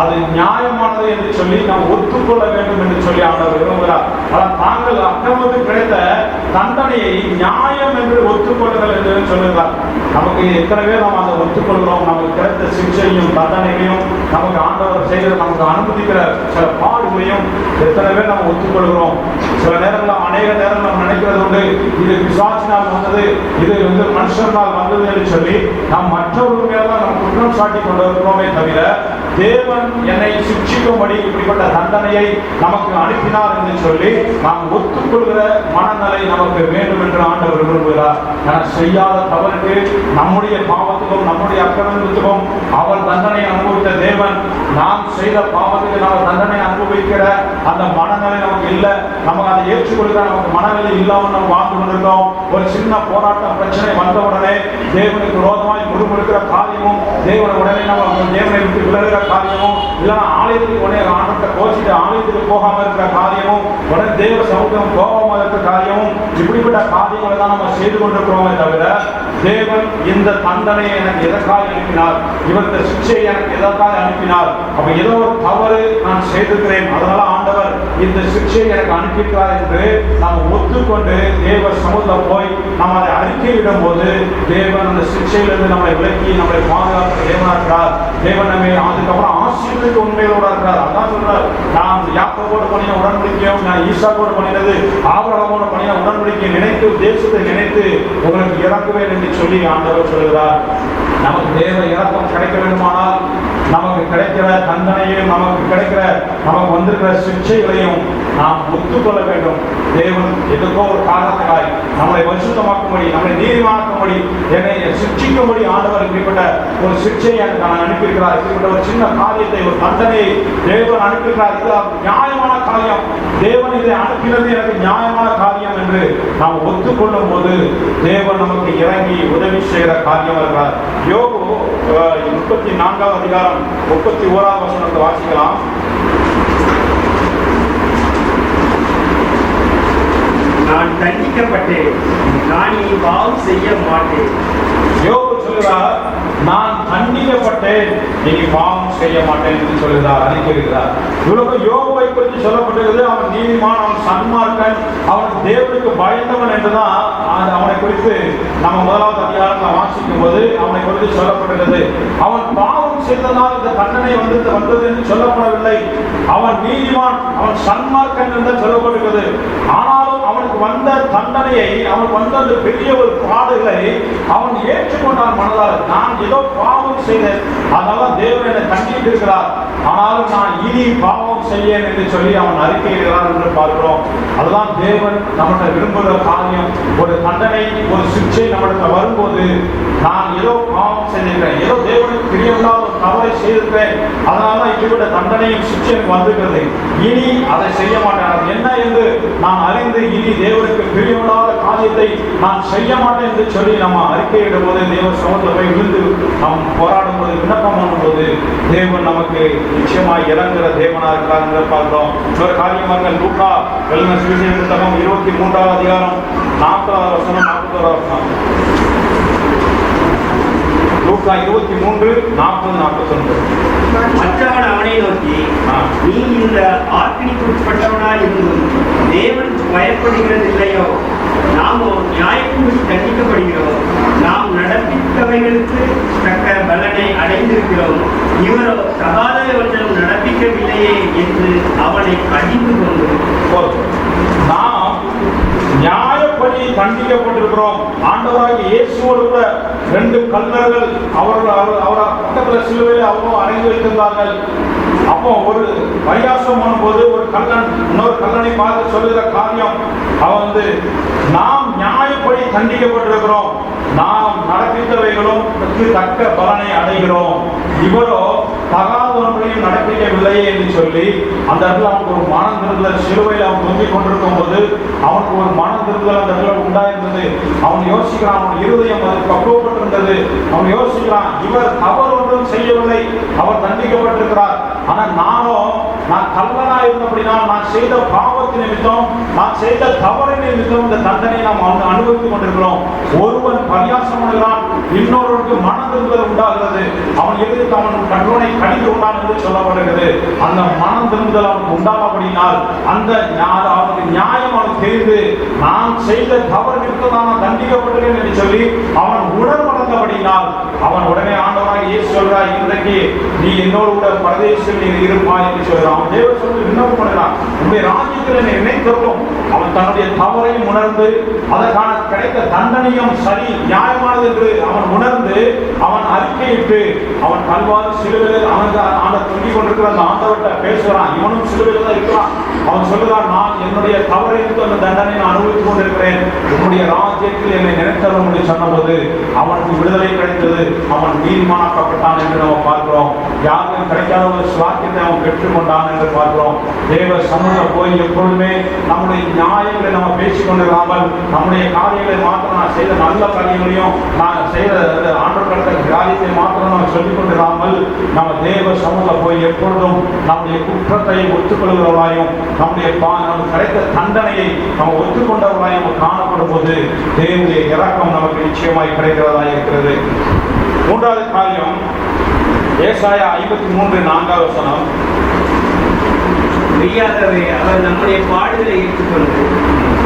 அது நியாயமானது என்று சொல்லி நாம் ஒத்துக்கொள்ள வேண்டும் என்று சொல்லி ஆண்டவர் விரும்புகிறார். ஆனால் தாங்கள் அக்கிரமத்துக்கு கிடைத்த தண்டனையை நியாயம் என்று ஒத்துக்கொள்ளுங்கள் என்று சொல்லுகிறார். நமக்கு எத்தனை பேர் நாம் அதை ஒத்துக்கொள்கிறோம்? நமக்கு கிடைத்த சிக்ஷையும் தண்டனையும் நமக்கு ஆண்டவர் செய்கிற நமக்கு அனுமதிக்கிற சில பாடுகளையும் எத்தனை பேர் நம்ம ஒத்துக்கொள்கிறோம்? சில நேரங்கள் அநேக நேரங்கள் நம்ம நினைக்கிறது உண்டு, இது பிசாசினால் வந்தது, இது வந்து மனுஷனால் வந்தது என்று சொல்லி நாம் மற்றவர்கள் மேலாம் நம்ம குற்றம் சாட்டி கொண்டு இருக்கிறோமே தவிர தேவன் என்னை சிக்ஷிக்கும்படி இப்படிப்பட்ட தண்டனையை நமக்கு அனுப்பினார் என்று சொல்லி நாம் ஒத்துக்கொள்கிற மனநிலை நமக்கு வேண்டும் என்று ஆண்டவர் விரும்புகிறார். நான் செய்யாத தவறுக்கு, நம்முடைய பாவத்துக்கும் நம்முடைய அக்கிரமத்துக்கும் அவர் தண்டனை அனுபவித்த தேவன், நாம் செய்த பாவத்துக்கு நாம் தண்டனை அனுபவிக்கிற அந்த மனநிலை நமக்கு இல்லை. நமக்கு அதை ஏற்றுக்கொள்கிற நமக்கு மனநிலை இல்லாமல் நம்ம வாழ்ந்து கொண்டிருக்கோம். ஒரு சின்ன போராட்டம் பிரச்சனை வந்த உடனே தேவனுக்கு விரோதமாய் முறுமுறுக்கிற காரியமும், உடனே நம்ம தேவனை விட்டு விலகுகிற காரியமும், இல்லைன்னா ஆலயத்துக்கு உடனே ஆண்டத்தை கோச்சிட்டு ஆலயத்துக்கு போகாமல் இருக்கிற காரியமும், உடனே தேவ சமூகம் கோபமாக இருக்கிற காரியமும், இப்படிப்பட்ட காரியங்களை தான் நம்ம செய்து கொண்டிருக்கிறோமே தவிர தேவன் இந்த தண்டனையை எனக்கு எதற்காக அனுப்பினார், இவருடைய சிக்ஷையை எனக்கு எதற்காக அனுப்பினார், அப்ப ஏதோ ஒரு தவறு நான் செய்திருக்கிறேன், அதனால ஆண்டவர் இந்த சிக்ஷையை எனக்கு அனுப்பியிருக்கிறார் என்று நாம் ஒத்துக்கொண்டு தேவ சமூகத்தில் போய் நாம் அதை அறிக்கையிடும் போது தேவன் அந்த சிக்ஷையிலிருந்து நம்மளை விலக்கி நம்மளை பாதுகாப்பு தேவனா இருக்கிறார். தேவன் நம்ம அதுக்கப்புறம் ஆசீர்வதிக்க உண்மையோட இருக்கிறார். அதான் சொல்றார், நான் யாக்கோபோடு பண்ணின உடன்படிக்கையும் நான் ஈசாக்கோடு பண்ணினது ஆபிரகாமோடு பண்ணின உடன்படிக்கையை நினைத்து தேசத்தை நினைத்து உங்களுக்கு இறக்குவேன் என்று சொல்லி ஆண்டவர் சொல்கிறார். நமக்கு தேவ இறக்கம் கிடைக்க வேண்டுமானால் நமக்கு கிடைக்கிற தண்டனையும் நமக்கு வந்திருக்கிற சிக்ஷைகளையும் நாம் ஒத்துக்கொள்ள வேண்டும். தேவன் எதுக்கோ ஒரு காரணத்துக்காய் நம்மளை பரிசுத்தமாக்கும்படி, நம்மளை நீதிமாக்கும்படி, என்னை சிக்ஷிக்கும்படி ஆண்டவர் இப்படிப்பட்ட ஒரு சிக்ஷையை எனக்கு அனுப்பியிருக்கிறார். இப்படிப்பட்ட ஒரு சின்ன காரியத்தை, ஒரு தண்டனையை தேவன் அனுப்பியிருக்கிறார். இது நியாயமான காரியம், தேவன் இதை அனுப்பினது எனக்கு நியாயமான காரியம் என்று நாம் ஒத்துக்கொள்ளும் போது தேவன் நமக்கு இறங்கி உதவி செய்கிற காரியம் இருக்கிறார். யோபு 34வது அதிகாரம் 31வது வசனத்தை வாசிக்கலாம். நான் தண்டிக்கப்பட்டேன், நான் இனி பாவம் செய்ய மாட்டேன். யோபு சொல்கிறார், நான் தண்டிக்கப்பட்டேன், இனி பாவம் செய்ய மாட்டேன் என்று சொல்கிறார், அறிக்கையிடுகிறார். இவ்வளவு யோபுவை குறித்து சொல்லப்பட்டிருக்கிறது. அவன் நீதிமான், அவன் சன்மார்க்கன், அவன் தேவனுக்கு பயந்தவன் என்றுதான் அவனை குறித்து நம்ம முதலாவது அதிகாரத்தில் வாசிக்கும் போது அவனை குறித்து சொல்லப்பட்டிருக்கிறது. அவன் பாவம் செய்ததால் இந்த தண்டனை வந்தது என்று சொல்லப்படவில்லை. அவன் நீதிமான், அவன் சன்மார்க்கன் என்று சொல்லப்பட்டிருக்கிறது. ஆனாலும் அவனுக்கு வந்த தண்டனையை, அவனுக்கு வந்த அந்த பெரிய ஒரு பாடுகளை அவன் ஏற்றுக்கொண்டான் மனதால். நான் ஏதோ பாவம் செய்தேன், அதனால தேவன் என்னை தண்டித்து இருக்கிறார், ஆனாலும் நான் இனி பாவம் செய்யேன் என்று சொல்லி அவன் அறிக்கையிடுகிறான் என்று பார்க்கிறோம். அதுதான் தேவன் நம்மகிட்ட விரும்புகிற காரியம். ஒரு தண்டனை, ஒரு சிக்ஷை நம்மகிட்ட வரும்போது நான் ஏதோ பாவம் செய்திருக்கிறேன், ஏதோ தேவனுக்கு பிரியமில்லாத ஒரு தவறை செய்திருக்கிறேன், அதனால இப்படிப்பட்ட தண்டனையும் சிக்ஷையும் வந்திருக்கிறது, இனி அதை செய்ய மாட்டேன். அது என்ன என்று நான் அறிந்து இனி தேவனுக்கு பிரியமில்லாத காரியத்தை நான் செய்ய மாட்டேன் என்று சொல்லி நம்ம அறிக்கையிடும் போது, தேவ சமூகத்தில் போய் விழுந்து நாம் போராடும் போது, விண்ணப்பம் பண்ணும்போது தேவன் நமக்கு நிச்சயமாய் இறங்குகிற தேவனா இருக்கிறார் என்று பார்க்கிறோம். இன்னொரு காரியமாக லூக்கா எழுதின சுவிசேஷ புத்தகம் 23வது அதிகாரம் 40வது வசனம் 41வது வசனம். லூக்கா 23:40-41. மற்றவன் அவனை நோக்கி, நீ இந்த ஆக்கினிக்குட்பட்டவனாய் இருந்தும் தேவனுக்கு பயப்படுகிறது இல்லையோ? நாமோ நியாயத்தின்படி தண்டிக்கப்படுகிறோம், நாம் நடப்பித்தவைகளுக்கு தக்க பலனை அடைந்திருக்கிறோம், இவரோ தகாத ஒன்றும் நடப்பிக்கவில்லையே என்று அவனை கடிந்து கொண்டு, நாம் நியாயப்படி தண்டிக்கப்பட்டிருக்கிறோம். ஆண்டவராகிய இயேசுவோடு கூட 2 கல்லர்கள் அவர் பக்கத்தில் சிலுவையில் அவரும் அடைந்து வைத்திருந்தார்கள். அப்போ ஒரு பரியாசம் பண்ணும்போது ஒரு கல்லன் இன்னொரு கல்லனை பார்த்து சொல்லுகிற காரியம், அவன் நாம் நியாயப்படி தண்டிக்கப்பட்டிருக்கிறோம், நாம் நடப்பித்தவைகளும் தக்க பலனை அடைகிறோம், இவரோ தகாத ஒன்றையும் நடப்பிக்கவில்லையே என்று சொல்லி அந்த இடத்துல அவனுக்கு ஒரு மனம் திருந்தல், சிலுவையில் அவன் தொங்கிக் கொண்டிருக்கும் போது அவனுக்கு ஒரு மனம் திருந்தல் அந்த இடத்துல உண்டாயிருந்தது. அவன் யோசிக்கிறான், அவன் இருதயம் பக்குவப்பட்டிருந்தது. அவன் யோசிக்கிறான், இவர் தவறு ஒன்றும் செய்யவில்லை, அவர் தண்டிக்கப்பட்டிருக்கிறார். ஆனால் நான் கல்லனா இருந்தபடினால், நான் செய்த பாவத்தின் நிமித்தம், நான் செய்த தவறின் நிமித்தம் இந்த தண்டனை நாம் அனுபவித்துக் கொண்டிருக்கிறோம். ஒருவன் பரியாசம் பண்ணுகிறான், இன்னொருவருக்கு மனம் திருந்தல் உண்டாகிறது. அவன் எதிர்த்து அவன் கண்ணுனை கடிந்து கொண்டான் என்று சொல்லப்படுகிறது. அந்த மனம் திருந்தல் அவனுக்கு உண்டானபடினால் அந்த அவனுக்கு நியாயம் அவனுக்கு தெரிந்து, நான் செய்த தவறு நிமித்தம் நான் தண்டிக்கப்பட்டிருக்கேன் என்று சொல்லி அவன் உணர்வடைந்தபடினால் அவன் உடனே ஆண்டவராக இயேசு சொல்றார், இன்றைக்கு நீ என்னோடு கூட பரதேசில் நீ இருப்பாய் என்று சொல்றான். அவன் தேவ சொல்லி விண்ணப்பம் பண்ணுகிறான், உன்னுடைய ராஜ்யத்தில் என்னை இணைத்தருளும். அவன் தன்னுடைய தவறையும் உணர்ந்து அதற்கான கிடைத்த தண்டனையும் சரி நியாயமானது என்று அவன் உணர்ந்து அவன் அறிக்கையிட்டு அவன் கல்வாறு சிலுவையில் அவன் தொங்கிக் கொண்டிருக்கிற அந்த ஆண்டவர்கிட்ட பேசுகிறான். இவனும் சிலுவையில் தான் இருக்கிறான். அவன் சொல்லுகிறான், நான் என்னுடைய தவறைக்கு அந்த தண்டனை நான் அனுபவித்துக் கொண்டிருக்கிறேன், உன்னுடைய ராஜ்யத்தில் என்னை நினைத்தரும் என்று சொன்னபோது அவனுக்கு விடுதலை கிடைத்தது. அவன் நீதிமானாக்கப்பட்டான் என்று நம்ம பார்க்கிறோம். யாருக்கும் கிடைக்காத ஒரு சுவாக்கியத்தை அவன் பெற்றுக்கொண்டான் என்று பார்க்கிறோம். தேவ சமூகம் போய் எப்பொழுதுமே நம்முடைய நியாயங்களை நம்ம பேசிக் கொண்டிருக்காமல், நம்முடைய காரியங்களை மாத்திரம், நான் செய்த நல்ல காரியங்களையும் நான் செய்த ஆண்டவர் கடத்த காரியத்தை மாத்திரம் நம்ம சொல்லிக் கொண்டிருக்காமல், நம்ம தேவ சமூகம் போய் எப்பொழுதும் நம்முடைய குற்றத்தை ஒத்துக்கொள்கிறவர்களாயும் நம்முடைய நமக்கு கிடைத்த தண்டனையை நம்ம ஒத்துக்கொண்டவர்களாயும் காணப்படும் போது தேவனுடைய இரக்கம் நமக்கு நிச்சயமாய் கிடைக்கிறதா இருக்கிறது. 3வது காரியம், ஏசாயா 53:4 வசனம். மெய்யாகவே அவர் நம்முடைய பாடுகளை ஏற்றுக்கொண்டு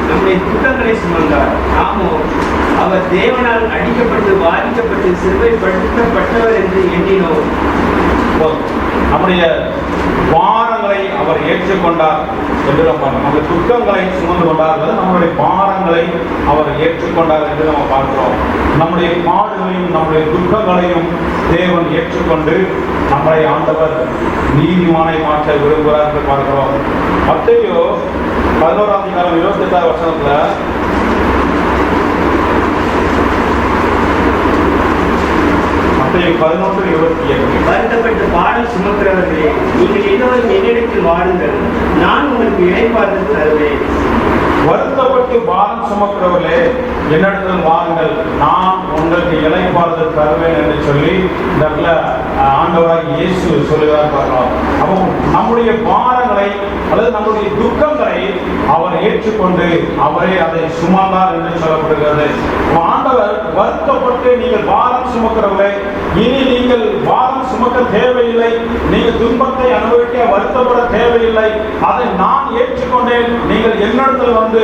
நம்முடைய குற்றங்களை சுமந்தார், நாமோ அவர் தேவனால் அடிக்கப்பட்டு பாதிக்கப்பட்டு சிறுவைப்படுத்தப்பட்டவர் என்று எண்ணினோம். நம்முடைய பாரங்களை அவர் ஏற்றுக்கொண்டார் என்று நம்ம நம்முடைய துக்கங்களை சுமந்து கொண்டார், நம்முடைய பாரங்களை அவர் ஏற்றுக்கொண்டார் என்று நம்ம பார்க்கிறோம். நம்முடைய பாடுகளையும் நம்முடைய துக்கங்களையும் தேவன் ஏற்றுக்கொண்டு நம்மளை ஆண்டவர் நீதிமானை மாற்ற விரும்புகிறார் என்று பார்க்கிறோம். மத்தேயு 11ஆம் அதிகாரம் 28வது வசனத்துல மத்தேயு 11:28 வருத்தப்பட்டு பாடல் சுமக்கிறவர்களே, நீங்கள் எல்லோரும் என்னிடத்தில் வாருங்கள், நான் உங்களுக்கு இளைப்பாறுதல் தருவேன். வருத்தப்பட்டு பாரம் சுமக்கிறவர்களே, என்னிடத்தில் வாருங்கள், நான் உங்களுக்கு இளைப்பாறுதல் தருவேன் என்று சொல்லி இந்த இடத்துல ஆண்டவராகிய இயேசு சொல்லுகிறார் பார்க்கலாம். அப்போ நம்முடைய பாரங்களை அல்லது நம்முடைய துக்கங்களை அவர் ஏற்றுக்கொண்டு அவரே அதை சுமந்தார் என்று சொல்லப்படுகிறது. ஆண்டவர் வருத்தப்பட்டு நீங்கள் பாரம் சுமக்கிறவர்களே, இனி நீங்கள் பாரம் சுமக்க தேவையில்லை, நீங்கள் துன்பத்தை அனுபவிக்க வருத்தப்பட தேவையில்லை, அதை நான் ஏற்றுக்கொண்டேன், நீங்கள் என்னிடத்தில் வந்து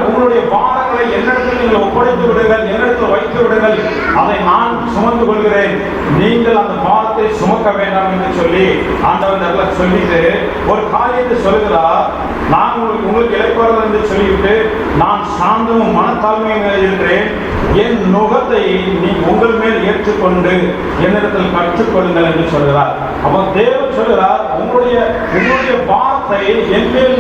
உங்களுடைய பாரங்களை என்னிடத்தில் நீங்கள் ஒப்படைத்து விடுங்கள், என்னிடத்தில் வைத்து விடுங்கள், அதை நான் சுமந்து கொள்கிறேன், நீங்கள் அந்த பாரத்தை சுமக்க வேண்டாம் என்று சொல்லி ஆண்டவர் சொல்லிட்டு ஒரு காரியத்தை சொல்லுகிறார். நான் உங்களுக்கு இளைப்பாறுதல் என்று சொல்லிவிட்டு நான் சாந்தமும் மனத்தாழ்மையும் இருக்கிறேன், என் நுகத்தை நீ உங்கள் மேல் ஏற்றுக்கொண்டு என்னிடத்தில் கற்றுக்கொள்ளுங்கள் என்று சொல்கிறார். அவர் தேவன் சொல்கிறார், உங்களுடைய பாரத்தை என் மேல்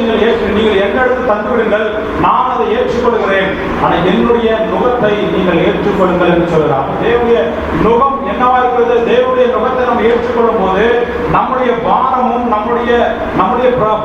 நீங்கள் என்னிடத்தில் தந்துவிடுங்கள், நான் அதை ஏற்றுக்கொள்கிறேன், ஆனால் என்னுடைய நுகத்தை நீங்கள் ஏற்றுக்கொள்ளுங்கள் என்று சொல்கிறார். தேவனுடைய நுகம் என்னவா இருக்கிறது? தேவனுடைய நுகத்தை நம்ம ஏற்றுக்கொள்ளும் போது நம்முடைய பாரமும் நம்முடைய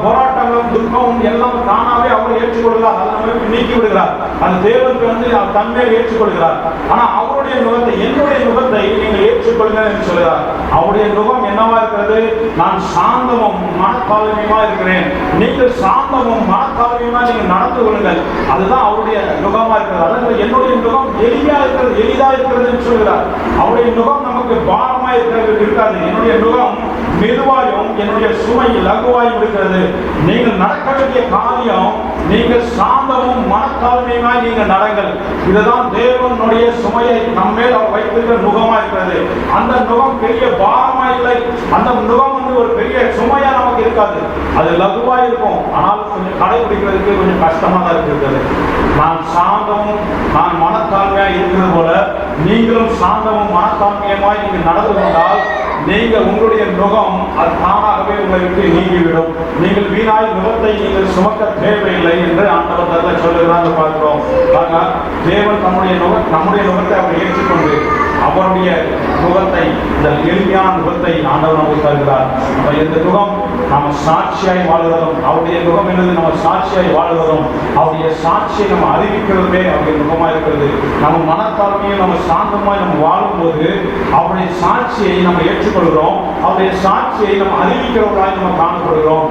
போராட்டங்களும் துக்கமும் எல்லாம் தானாவே அவர் ஏற்றுக்கொள்கிறார், அதை நம்ம நீக்கி விடுகிறார். அந்த தேவனுக்கு வந்து தன்மையை ஏற்றுக்கொள்கிறார். ஆனா அவருடைய நுகத்தை, என்னுடைய நுகத்தை நீங்கள் ஏற்றுக்கொள்ளுங்கள் என்று சொல்கிறார். அவருடைய நுகம் என்னவா இருக்கிறது? நான் சாந்தமும் மனத்தாழ்மையுமா இருக்கிறேன், நீங்கள் சாந்தமும் மனத்தாழ்மையுமா நீங்கள் நடந்து கொள்ளுங்கள், அதுதான் அவருடைய நுகமா இருக்கிறது. அதனால் என்னுடைய நுகம் எளிதா இருக்கிறது என்று சொல்கிறார். அவருடைய நுகம் நமக்கு பாரமா இருக்காது. என்னுடைய நுகம் மெதுவாயும் என்னுடைய சுமை லகுவாயும் இருக்கிறது. நீங்கள் நடக்க வேண்டிய காரியம், நீங்கள் சாந்தமும் மனத்தாழ்மையுமாய் நீங்கள் நடங்கள். இதுதான் தேவனுடைய சுமையை நம்மேல் அவர் வைத்திருக்கிற நுகமா இருக்கிறது. அந்த நுகம் பெரிய பாரமா இல்லை, அந்த நுகம் வந்து ஒரு பெரிய சுமையா நமக்கு இருக்காது, அது லகுவா இருக்கும். ஆனால் கொஞ்சம் கடைபிடிக்கிறதுக்கு கொஞ்சம் கஷ்டமா தான் இருக்கிறது. நான் சாந்தமும் நான் மனத்தாழ்மையா இருக்கிறது போல நீங்களும் சாந்தமும் மனத்தாழ்மையுமாய் நீங்கள் நடந்து கொண்டால் நீங்கள் உங்களுடைய நுகம் அது தானாகவே உங்களை விட்டு நீங்கிவிடும். நீங்கள் வீணாய் நுகத்தை நீங்கள் சுமக்க தேவையில்லை என்று ஆண்டவர் சொல்லுகிறார் பார்க்கிறோம். ஆனால் தேவன் நம்முடைய நுகத்தை அவர் ஏற்றுக்கொண்டு அவருடைய நுகத்தை, இந்த எளிமையான நுகத்தை ஆண்டவர் நமக்கு தருகிறார். இந்த நுகம் நம்ம சாட்சியாய் வாழ்கிறதும், அவருடைய நுகம் என்பது நம்ம சாட்சியாய் வாழ்கிறதும், அவருடைய சாட்சியை நம்ம அறிவிக்கிறதுமே அவருடைய நுகமாக இருக்கிறது. நம்ம மனத்தாழ்மையும் நம்ம சாந்தமாய் நம்ம வாழும்போது அவருடைய சாட்சியை நம்ம ஏற்றுக்கொள்கிறோம், அவருடைய சாட்சியை நம்ம அறிவிக்கிறவர்களாய் நம்ம காணப்படுகிறோம்.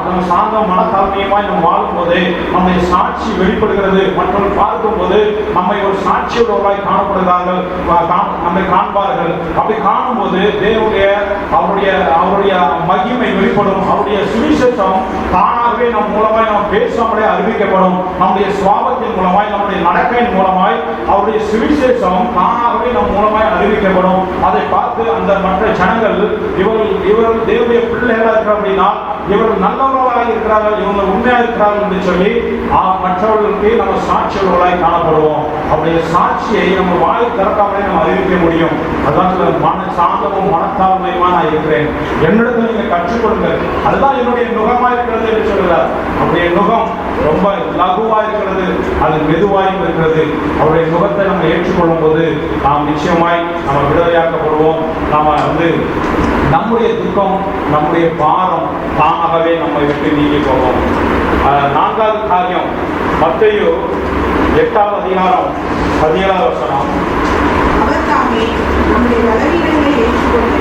நம்ம சாந்தம் மனத்தாழ்மையுமாய் நம்ம வாழும்போது நம்முடைய சாட்சி வெளிப்படுகிறது. மற்றவர்கள் பார்க்கும்போது நம்மை ஒரு சாட்சியுள்ளவர்களாய் காணப்படுகிறார்கள், நம்மை காண்பார்கள். அப்படி காணும்போது அவருடைய மகிமை வெளிப்படும். அவருடைய சுவிசேஷம் தானாகவே நம் மூலமாய் நம்ம பேசாமலே அறிவிக்கப்படும். நம்முடைய சுவாபத்தின் மூலமாய், நம்முடைய நடக்கையின் மூலமாய் அவருடைய சுவிசேஷம் தானாகவே நம் மூலமாய் அறிவிக்கப்படும். அதை பார்த்து அந்த மற்ற ஜனங்கள் இவர்கள் தேவனுடைய பிள்ளைகளாக இருக்கிற அப்படின்னா இவர்கள் நல்லவர்களாக இருக்கிறார்கள், இவங்க உண்மையாக இருக்கிறார்கள் என்று சொல்லி மற்றவர்களுக்கு நம்ம சாட்சியவர்களாய் காணப்படுவோம். அவருடைய சாட்சியை நம்ம வாய் திறக்காமலே நம்ம அறிவிக்க முடியும். அதான் சாந்தமும் மனத்தாழ்மையுமா நான் இருக்கிறேன், என்னிடத்தில் நீங்கள் கற்றுக்கொள்ளுங்கள், அதுதான் என்னுடைய நுகமாக இருக்கிறது என்று சொல்கிறார். அவருடைய நுகம் ரொம்ப லகுவாக இருக்கிறது, அது மெதுவாயும் இருக்கிறது. அவருடைய நுகத்தை நம்ம ஏற்றுக்கொள்ளும் போது நாம் நிச்சயமாய் நம்ம விடுதலையாக்கப்படுவோம். நாம் வந்து நம்முடைய துக்கம், நம்முடைய பாரம் தானாகவே நம்மை விட்டு நீங்கி போவோம். 4வது காரியம், மத்தேயு 8வது அதிகாரம் 17வது வசனம். அவர் தாமே நம்முடைய பலவீனங்களை ஏற்றுக்கொண்டு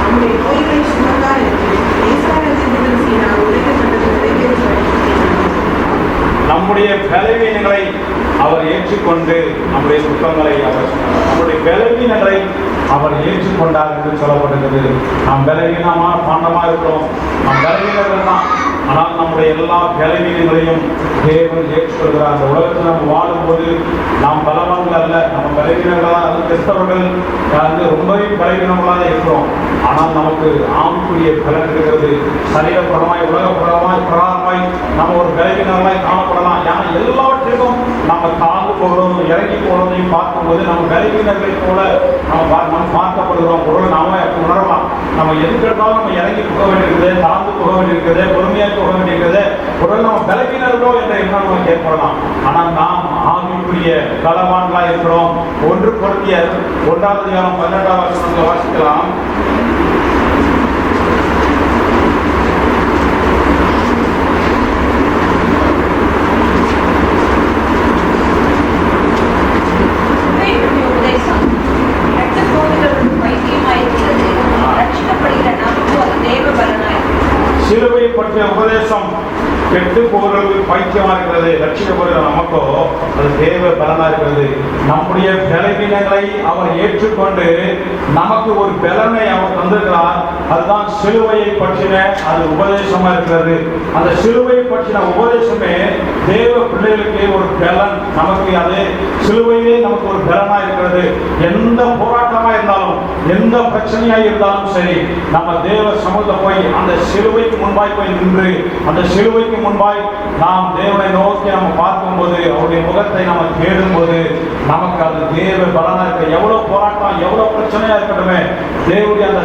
நம்முடைய நோய்களை சுமந்தார் என்று ஏசாயாவினால் உரைக்கப்பட்டது நிறைவேறும். நம்முடைய பலவீனங்களை அவர் ஏற்றுக்கொண்டு நம்முடைய துக்கங்களை நம்முடைய பலவீனங்களை அவர் ஏற்றுக்கொண்டார் என்று சொல்லப்படுகிறது. நாம் பலவீனமான பாண்டமாக இருக்கிறோம், நாம் பலவீனர்கள் தான். ஆனால் நம்முடைய எல்லா பலவீனங்களையும் தேவன் ஏற்றுக்கொள்கிறார். அந்த உலகத்தில் நம்ம வாழும்போது நாம் பலவான்கள் அல்ல, நம்ம பலவீனங்களாக, அது கிறிஸ்தவர்கள் ரொம்பவே பலவீனங்களாக இருக்கிறோம். ஆனால் நமக்கு ஆவிக்குரிய பலன் இருக்கிறது. சரீரப்படமாய் பிரகாரமாய் நம்ம ஒரு பலவீனங்களாய் காணப்படலாம். ஏன்னா எல்லாவற்றிற்கும் நம்ம தாழ்ந்து போகிறோம், இறங்கி போகிறதையும் பார்க்கும்போது நம்ம பலவீனர்களை போல நம்ம பார்க்கப்படுகிறோம். ஒரு நாம உணரலாம், நம்ம எதுக்கெடுத்தாலும் நம்ம இறங்கி போக வேண்டியிருக்கிறது, தாழ்ந்து போக வேண்டியிருக்கிறது, பொறுமையாக போக வேண்டியிருக்கிறது. ஒரு நம்ம பலவீனர்களோ என்ற எண்ணம் நமக்கு ஏற்படலாம். ஆனால் நாம் ஆவிக்குரிய பலவான்களாக இருக்கிறோம். 1 கொரிந்தியர் 1வது அதிகாரம் 18வது வசனத்தை வாசிக்கலாம். சிலுவை பற்றிய உபதேசம் கெட்டு போகிறவர்களுக்கு பைத்தியமா இருக்கிறது, ரட்சிக்கப்படுகிற நமக்கோ அது தேவ பலனா இருக்கிறது. நம்முடைய பலவீனங்களை அவர் ஏற்றுக்கொண்டு நமக்கு ஒரு பலனை அவர் தந்திருக்கிறார். அதுதான் சிலுவையை பற்றின அது உபதேசமா இருக்கிறது. அந்த சிலுவையை பற்றின உபதேசமே தேவ பிள்ளைகளுக்கு ஒரு பலன். நமக்கு அது சிலுவையே நமக்கு ஒரு பலனா இருக்கிறது. எந்த போராட்டமா இருந்தாலும், எந்த பிரச்சனையா இருந்தாலும் சரி, நம்ம தேவ சமூகத்தை போய் அந்த சிலுவைக்கு முன்பாய் போய் நின்று அந்த சிலுவைக்கு முன்பாய் நாம் தேவனை நோக்கி நம்ம பார்க்கும்போது, அவருடைய முகத்தை நம்ம தேடும்போது நமக்கு அது தேவ பலனா இருக்க. எவ்வளவு போராட்டம், எவ்வளவு பிரச்சனையா இருக்கட்டுமே, தேவனுடைய அந்த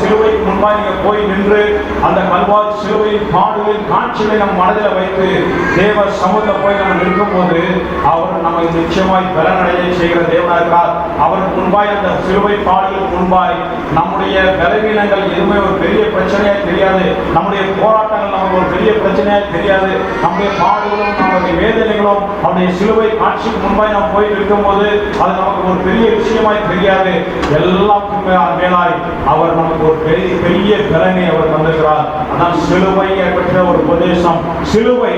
சிலுவைக்கு முன்பாய் நீங்க போய் நின்று அந்த கல்வாரி சிலுவையின் பாடுகளின் காட்சிகளை நம் மனதில் வைத்து தேவ சமூகத்தை போய் நம்ம நிற்கும் போது அவர் நம்ம நிச்சயமாய் பலனடைய செய்கிற தேவனா இருக்கிறார். அவருக்கு முன்பாய் அந்த சிலுவை பாடுகளுக்கு முன்பாய் நம்முடைய பலவீனங்கள் எதுவுமே ஒரு பெரிய பிரச்சனையா தெரியாது. நம்முடைய போராட்டங்கள் நமக்கு ஒரு பெரிய பிரச்சனையா தெரியாது. நம்முடைய பாடுகளும் நம்முடைய வேதனைகளும் அவருடைய சிலுவை காட்சிக்கு முன்பாய் நாம் போய் நிற்கும் போது அது நமக்கு ஒரு பெரிய விஷயமாய் தெரியாது. எல்லாத்துக்கும் மேலாய் அவர் நமக்கு ஒரு பெரிய பலனை அவர் தந்திருக்கிறார். அதான் சிலுவை பெற்ற ஒரு உபதேசம். சிலுவை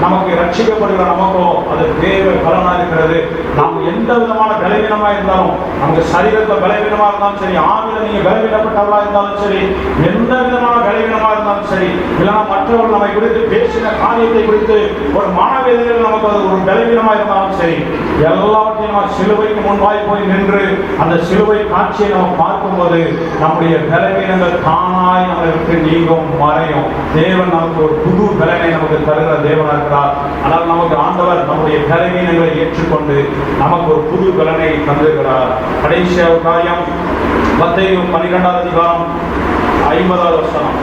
நமக்கு ரட்சிக்கப்படுகிற நமக்கோ அது தேவ பலனா இருக்கிறது. நாம் எந்த விதமான பலவீனமா இருந்தாலும், நமக்கு சரீரத்தில் பலவீனமா இருந்தாலும் சரி, ஆவில நீங்க பலவீனப்பட்டவர்களா இருந்தாலும் சரி, எந்த விதமான பலவீனமா இருந்தாலும் சரி, இல்லைன்னா மற்றவர்கள் நம்மை குறித்து பேசின காரியத்தை குறித்து ஒரு மனவேதனையில் நமக்கு அது ஒரு பலவீனமா இருந்தாலும் சரி, எல்லாவற்றையும் நம்ம சிலுவைக்கு முன்பாய் போய் நின்று அந்த சிலுவை காட்சியை நம்ம பார்க்கும்போது நம்முடைய பலவீனங்கள் தானாய் நம்மை விட்டு நீங்கும், மறையும். தேவன் நமக்கு ஒரு புது பலனை நமக்கு தருகிற தேவனா இருக்கிறார். ஆனால் நமக்கு ஆண்டவர் நம்முடைய பலவீனங்களை ஏற்றுக்கொண்டு நமக்கு ஒரு புது பலனை தந்திருக்கிறார். கடைசி காரியம் மத்தேயு 12 அதிகாரம் 50வது வசனம்.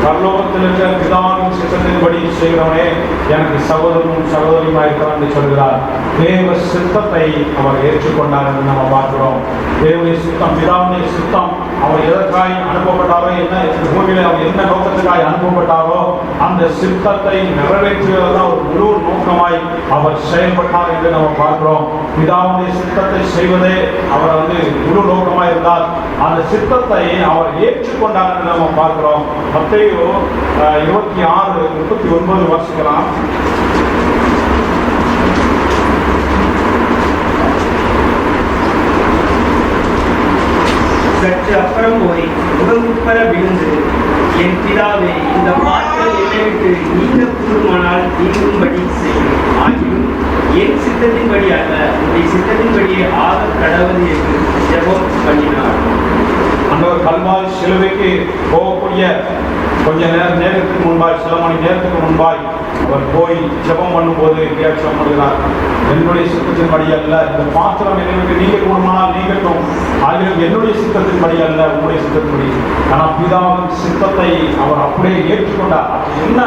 பரலோகத்தில் இருக்கிற பிதாவின் சித்தத்தின்படி செய்கிறவனே எனக்கு சகோதரனும் சகோதரியுமாய் இருக்கிறான் என்று சொல்கிறார். தேவ சித்தத்தை அவர் ஏற்றுக்கொண்டார் என்று நம்ம பார்க்கிறோம். தேவனுடைய சித்தம், பிதாவுடைய சித்தம், அவர் எதற்காய் அனுப்பப்பட்டாரோ, என்ன பூமியில அவர் என்ன நோக்கத்துக்காய் அனுப்பப்பட்டாரோ அந்த சித்தத்தை நிறைவேற்றுவதுதான் ஒரு முழு நோக்கமாய் அவர் செயல்பட்டார் என்று நம்ம பார்க்கிறோம். பிதாவுடைய சித்தத்தை செய்வதே அவர் முழு நோக்கமாய் இருந்தார். அந்த சித்தத்தை அவர் ஏற்றுக்கொண்டார் என்று நம்ம பார்க்கிறோம். மத்தேயு 26:39 வாசிக்கலாம். சற்று அப்புறம் போய் முகங்குப்பர விழுந்து, என் பிதாவே, இந்த பாத்திரம் என்னை விட்டு நீங்க கூடுமானால் நீங்கும்படி செய்யும். ஆகியும் என் சித்தத்தின்படி அல்ல, உன்னுடைய சித்தத்தின்படியே ஆக கடவுள் என்று ஜெபம் பண்ணினார். அந்த கல்வாரி சிலுவைக்கு போகக்கூடிய கொஞ்ச நேரத்துக்கு முன்பாய், சில மணி நேரத்துக்கு முன்பாய் அவர் போய் ஜெபம் பண்ணும்போது வியாக்கியம் பண்ணுகிறார். என்னுடைய சித்தத்தின்படி அல்ல, இந்த பாத்திரம் என்னை நீங்க கூடுமானால் நீங்கட்டும், ஆகியும் என்னுடைய சித்தத்தின்படி அல்ல, உங்களுடைய சித்தத்தின்படி. ஆனால் பிதாவின் சித்தத்தை அவர் அப்படியே ஏற்றுக்கொண்டார். என்ன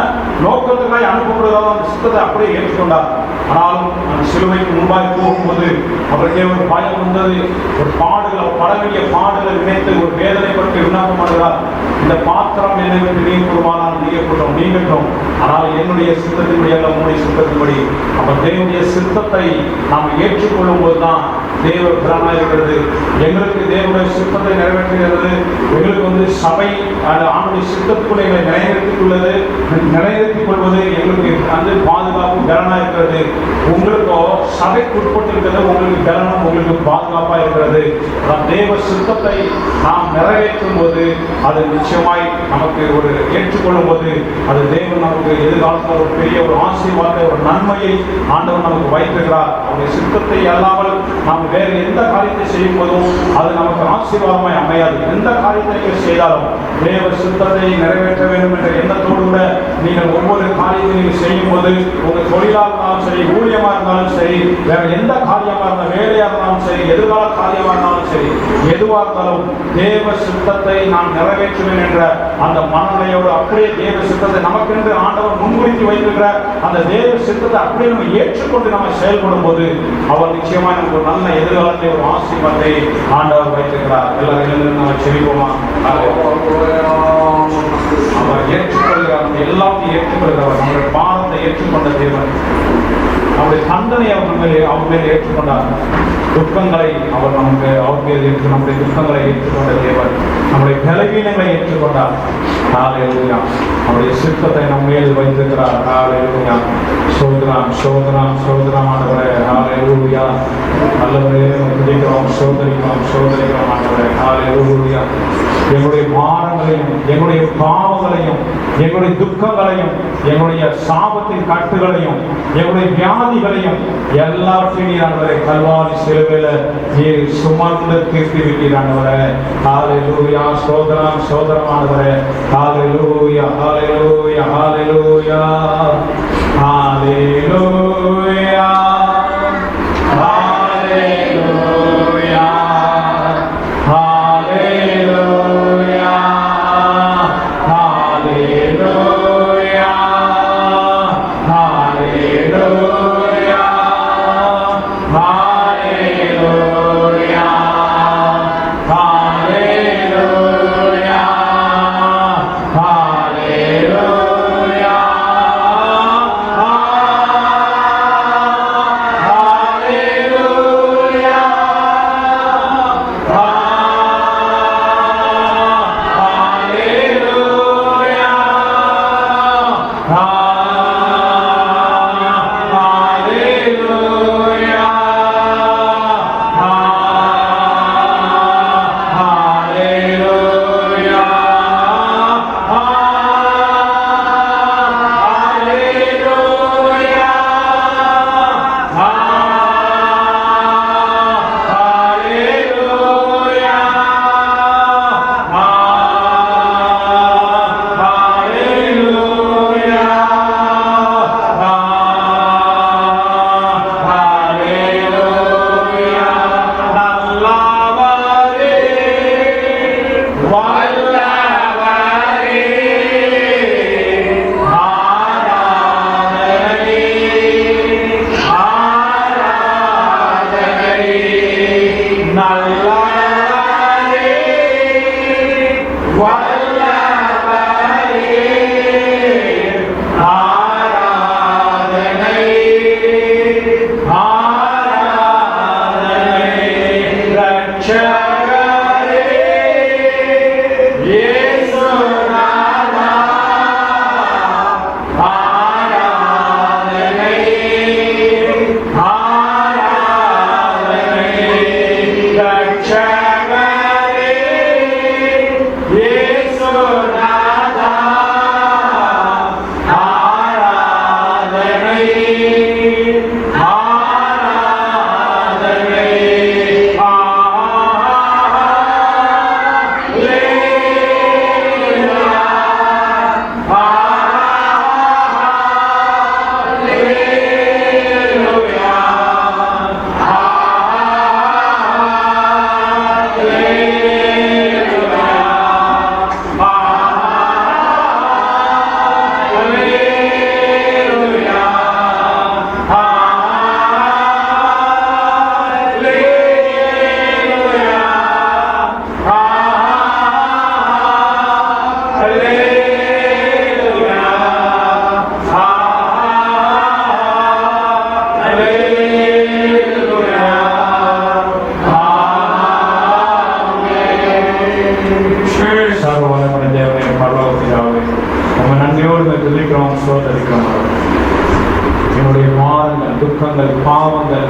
நோக்கத்துக்காய் அனுப்பப்படுகிறதோ அந்த சித்தத்தை அப்படியே ஏற்றுக்கொண்டார். ஆனாலும் அந்த சிலுவைக்கு முன்பாய் போகும்போது அவருக்கே ஒரு பயம் வந்தது. ஒரு பாடுகள், அவர் பட வேண்டிய பாடுகளை நினைத்து ஒரு வேதனைப்பட்டு விண்ணப்பம் பண்ணுகிறார். இந்த பாத்திரம் என்னை விட்டு நீங்கக்கூடுமானால் நீங்கட்டும், ஆனால் என்னுடைய சித்தத்தின்படி அல்ல, உங்களுடைய சித்தத்தின்படி. அவர் தேவனுடைய சித்தத்தை நாம் ஏற்றுக்கொள்ளும் போதுதான் தேவ பலனா இருக்கிறது. எங்களுக்கு தேவனுடைய சித்தத்தை நிறைவேற்றுகிறது. எங்களுக்கு சபை ஆண்டுடைய சித்தத்துக்குள்ள எங்களை நிலைநிறுத்திக் கொள்வது எங்களுக்கு பாதுகாப்பு பலனா இருக்கிறது. உங்களுக்கோ சபைக்கு உட்பட்டு இருக்கிறது, உங்களுக்கு பலனும் உங்களுக்கு பாதுகாப்பா இருக்கிறது. தேவ சித்தத்தை நாம் நிறைவேற்றும் போது அது நிச்சயமாய் நமக்கு ஒரு ஏற்றுக்கொள்ளும் போது அது தேவன் நமக்கு எதிர்காலத்தில் ஒரு பெரிய ஒரு ஆசீர்வாதத்தை, ஒரு நன்மையை ஆண்டவர் நமக்கு வைத்திருக்கிறார். அவருடைய சித்தத்தை அல்லாமல் நாம் வேறு எந்த காரியத்தை செய்யும் போதும் அது நமக்கு ஆசீர்வாதமாய் அமையாது. எந்த காரியத்தை நீங்கள் செய்தாலும் தேவ சித்தத்தை நிறைவேற்ற வேண்டும் என்ற எண்ணத்தோடு கூட நீங்கள் ஒவ்வொரு காரியத்தை நீங்கள் செய்யும் போது, உங்கள் தொழிலாக இருந்தாலும் சரி, ஊழியமா இருந்தாலும் சரி, வேற எந்த காரியமா இருந்தாலும், வேலையா இருந்தாலும் சரி, எதிர்கால காரியமா இருந்தாலும் சரி, எதுவாக இருந்தாலும் தேவ சித்தத்தை நான் நிறைவேற்றுவேன் என்ற அந்த மனநிலையோடு அப்படியே தேவ சித்தத்தை நமக்கென்று ஆண்டவர் முன்குறித்து வைத்திருக்கிற அந்த தேவ சித்தத்தை அப்படியே நம்ம ஏற்றுக்கொண்டு நம்ம செயல்படும் போது அவர் நிச்சயமா நமக்கு ஒரு நல்ல எதிர்காலத்தை, ஒரு ஆசீர்வாதத்தை ஆண்டவர் வைத்திருக்கிறார். எல்லாரும் நம்ம செவிப்போமா? அவர் ஏற்றுக்கொள்கிறார், எல்லாத்தையும் ஏற்றுக்கொள்கிறவர், நம்முடைய பாவத்தை ஏற்றுக்கொண்ட தேவன். அவருடைய தண்டனை அவர் மேல் ஏற்றுக்கொண்டார். துக்கங்களை அவர் மேல் ஏற்று நம்முடைய துக்கங்களை ஏற்றுக்கொண்ட தேவர் நம்முடைய பலவீனங்களை ஏற்றுக்கொண்டார். ஹல்லேலூயா. நம்முடைய சித்தத்தை நம் மேல் வைத்திருக்கிறார். ஹல்லேலூயா. சோதரம் ஆண்டவரே. ஹல்லேலூயா. நல்லவரே துதிக்கிறோம், சோதரிக்கிறோம் ஆண்டவரே. ஹல்லேலூயா. எங்களுடைய பாரங்களையும் எங்களுடைய பாவங்களையும் எங்களுடைய துக்கங்களையும் எங்களுடைய சாபத்தின் கட்டுகளையும் எங்களுடைய வியாதிகளையும் எல்லாவற்றையும் நீர் ஆண்டவரே கல்வாரி சிலுவையில நீர் சுமந்து தீர்த்து விட்டீர் ஆண்டவரே. ஹல்லேலூயா. சோதரம் ஆண்டவரே. ஹல்லேலூயா. ஹல்லேலூயா. ஹல்லேலூயா. ஹல்லேலூயா. என்னுடைய மாறுங்கள், துக்கங்கள், பாவங்கள்,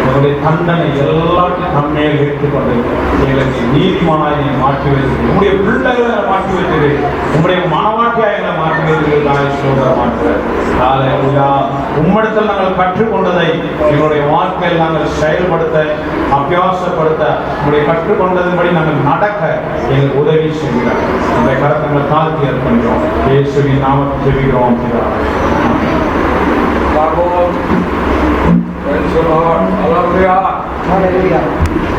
என்னுடைய தண்டனை எல்லாத்தையும் நம்மையில் ஏற்றுக்கொண்டு எங்களுக்கு நீதிமானாய் நீ மாற்றி வைத்து உங்களுடைய பிள்ளைகளை மாற்றி வைத்தது உங்களுடைய மனவாட்டியாக எங்களை மாற்றி வைத்தீர்கள். சோதரமாற்ற உம்மிடத்தில் நாங்கள் கற்றுக்கொண்டதை எங்களுடைய வாழ்க்கையில் நாங்கள் செயல்படுத்த அபியாசப்படுத்த உங்களுடைய கற்றுக்கொண்டதன்படி நாங்கள் நடக்க எங்களுக்கு உதவி செய்கிறார். நம்முடைய கருத்துக்களை தாழ்த்தி அர்ப்பணிக்கிறோம். இயேசுவின் நாமத்தில் ஜெபிக்கிறோம். Praise the Lord. Hallelujah. Hallelujah.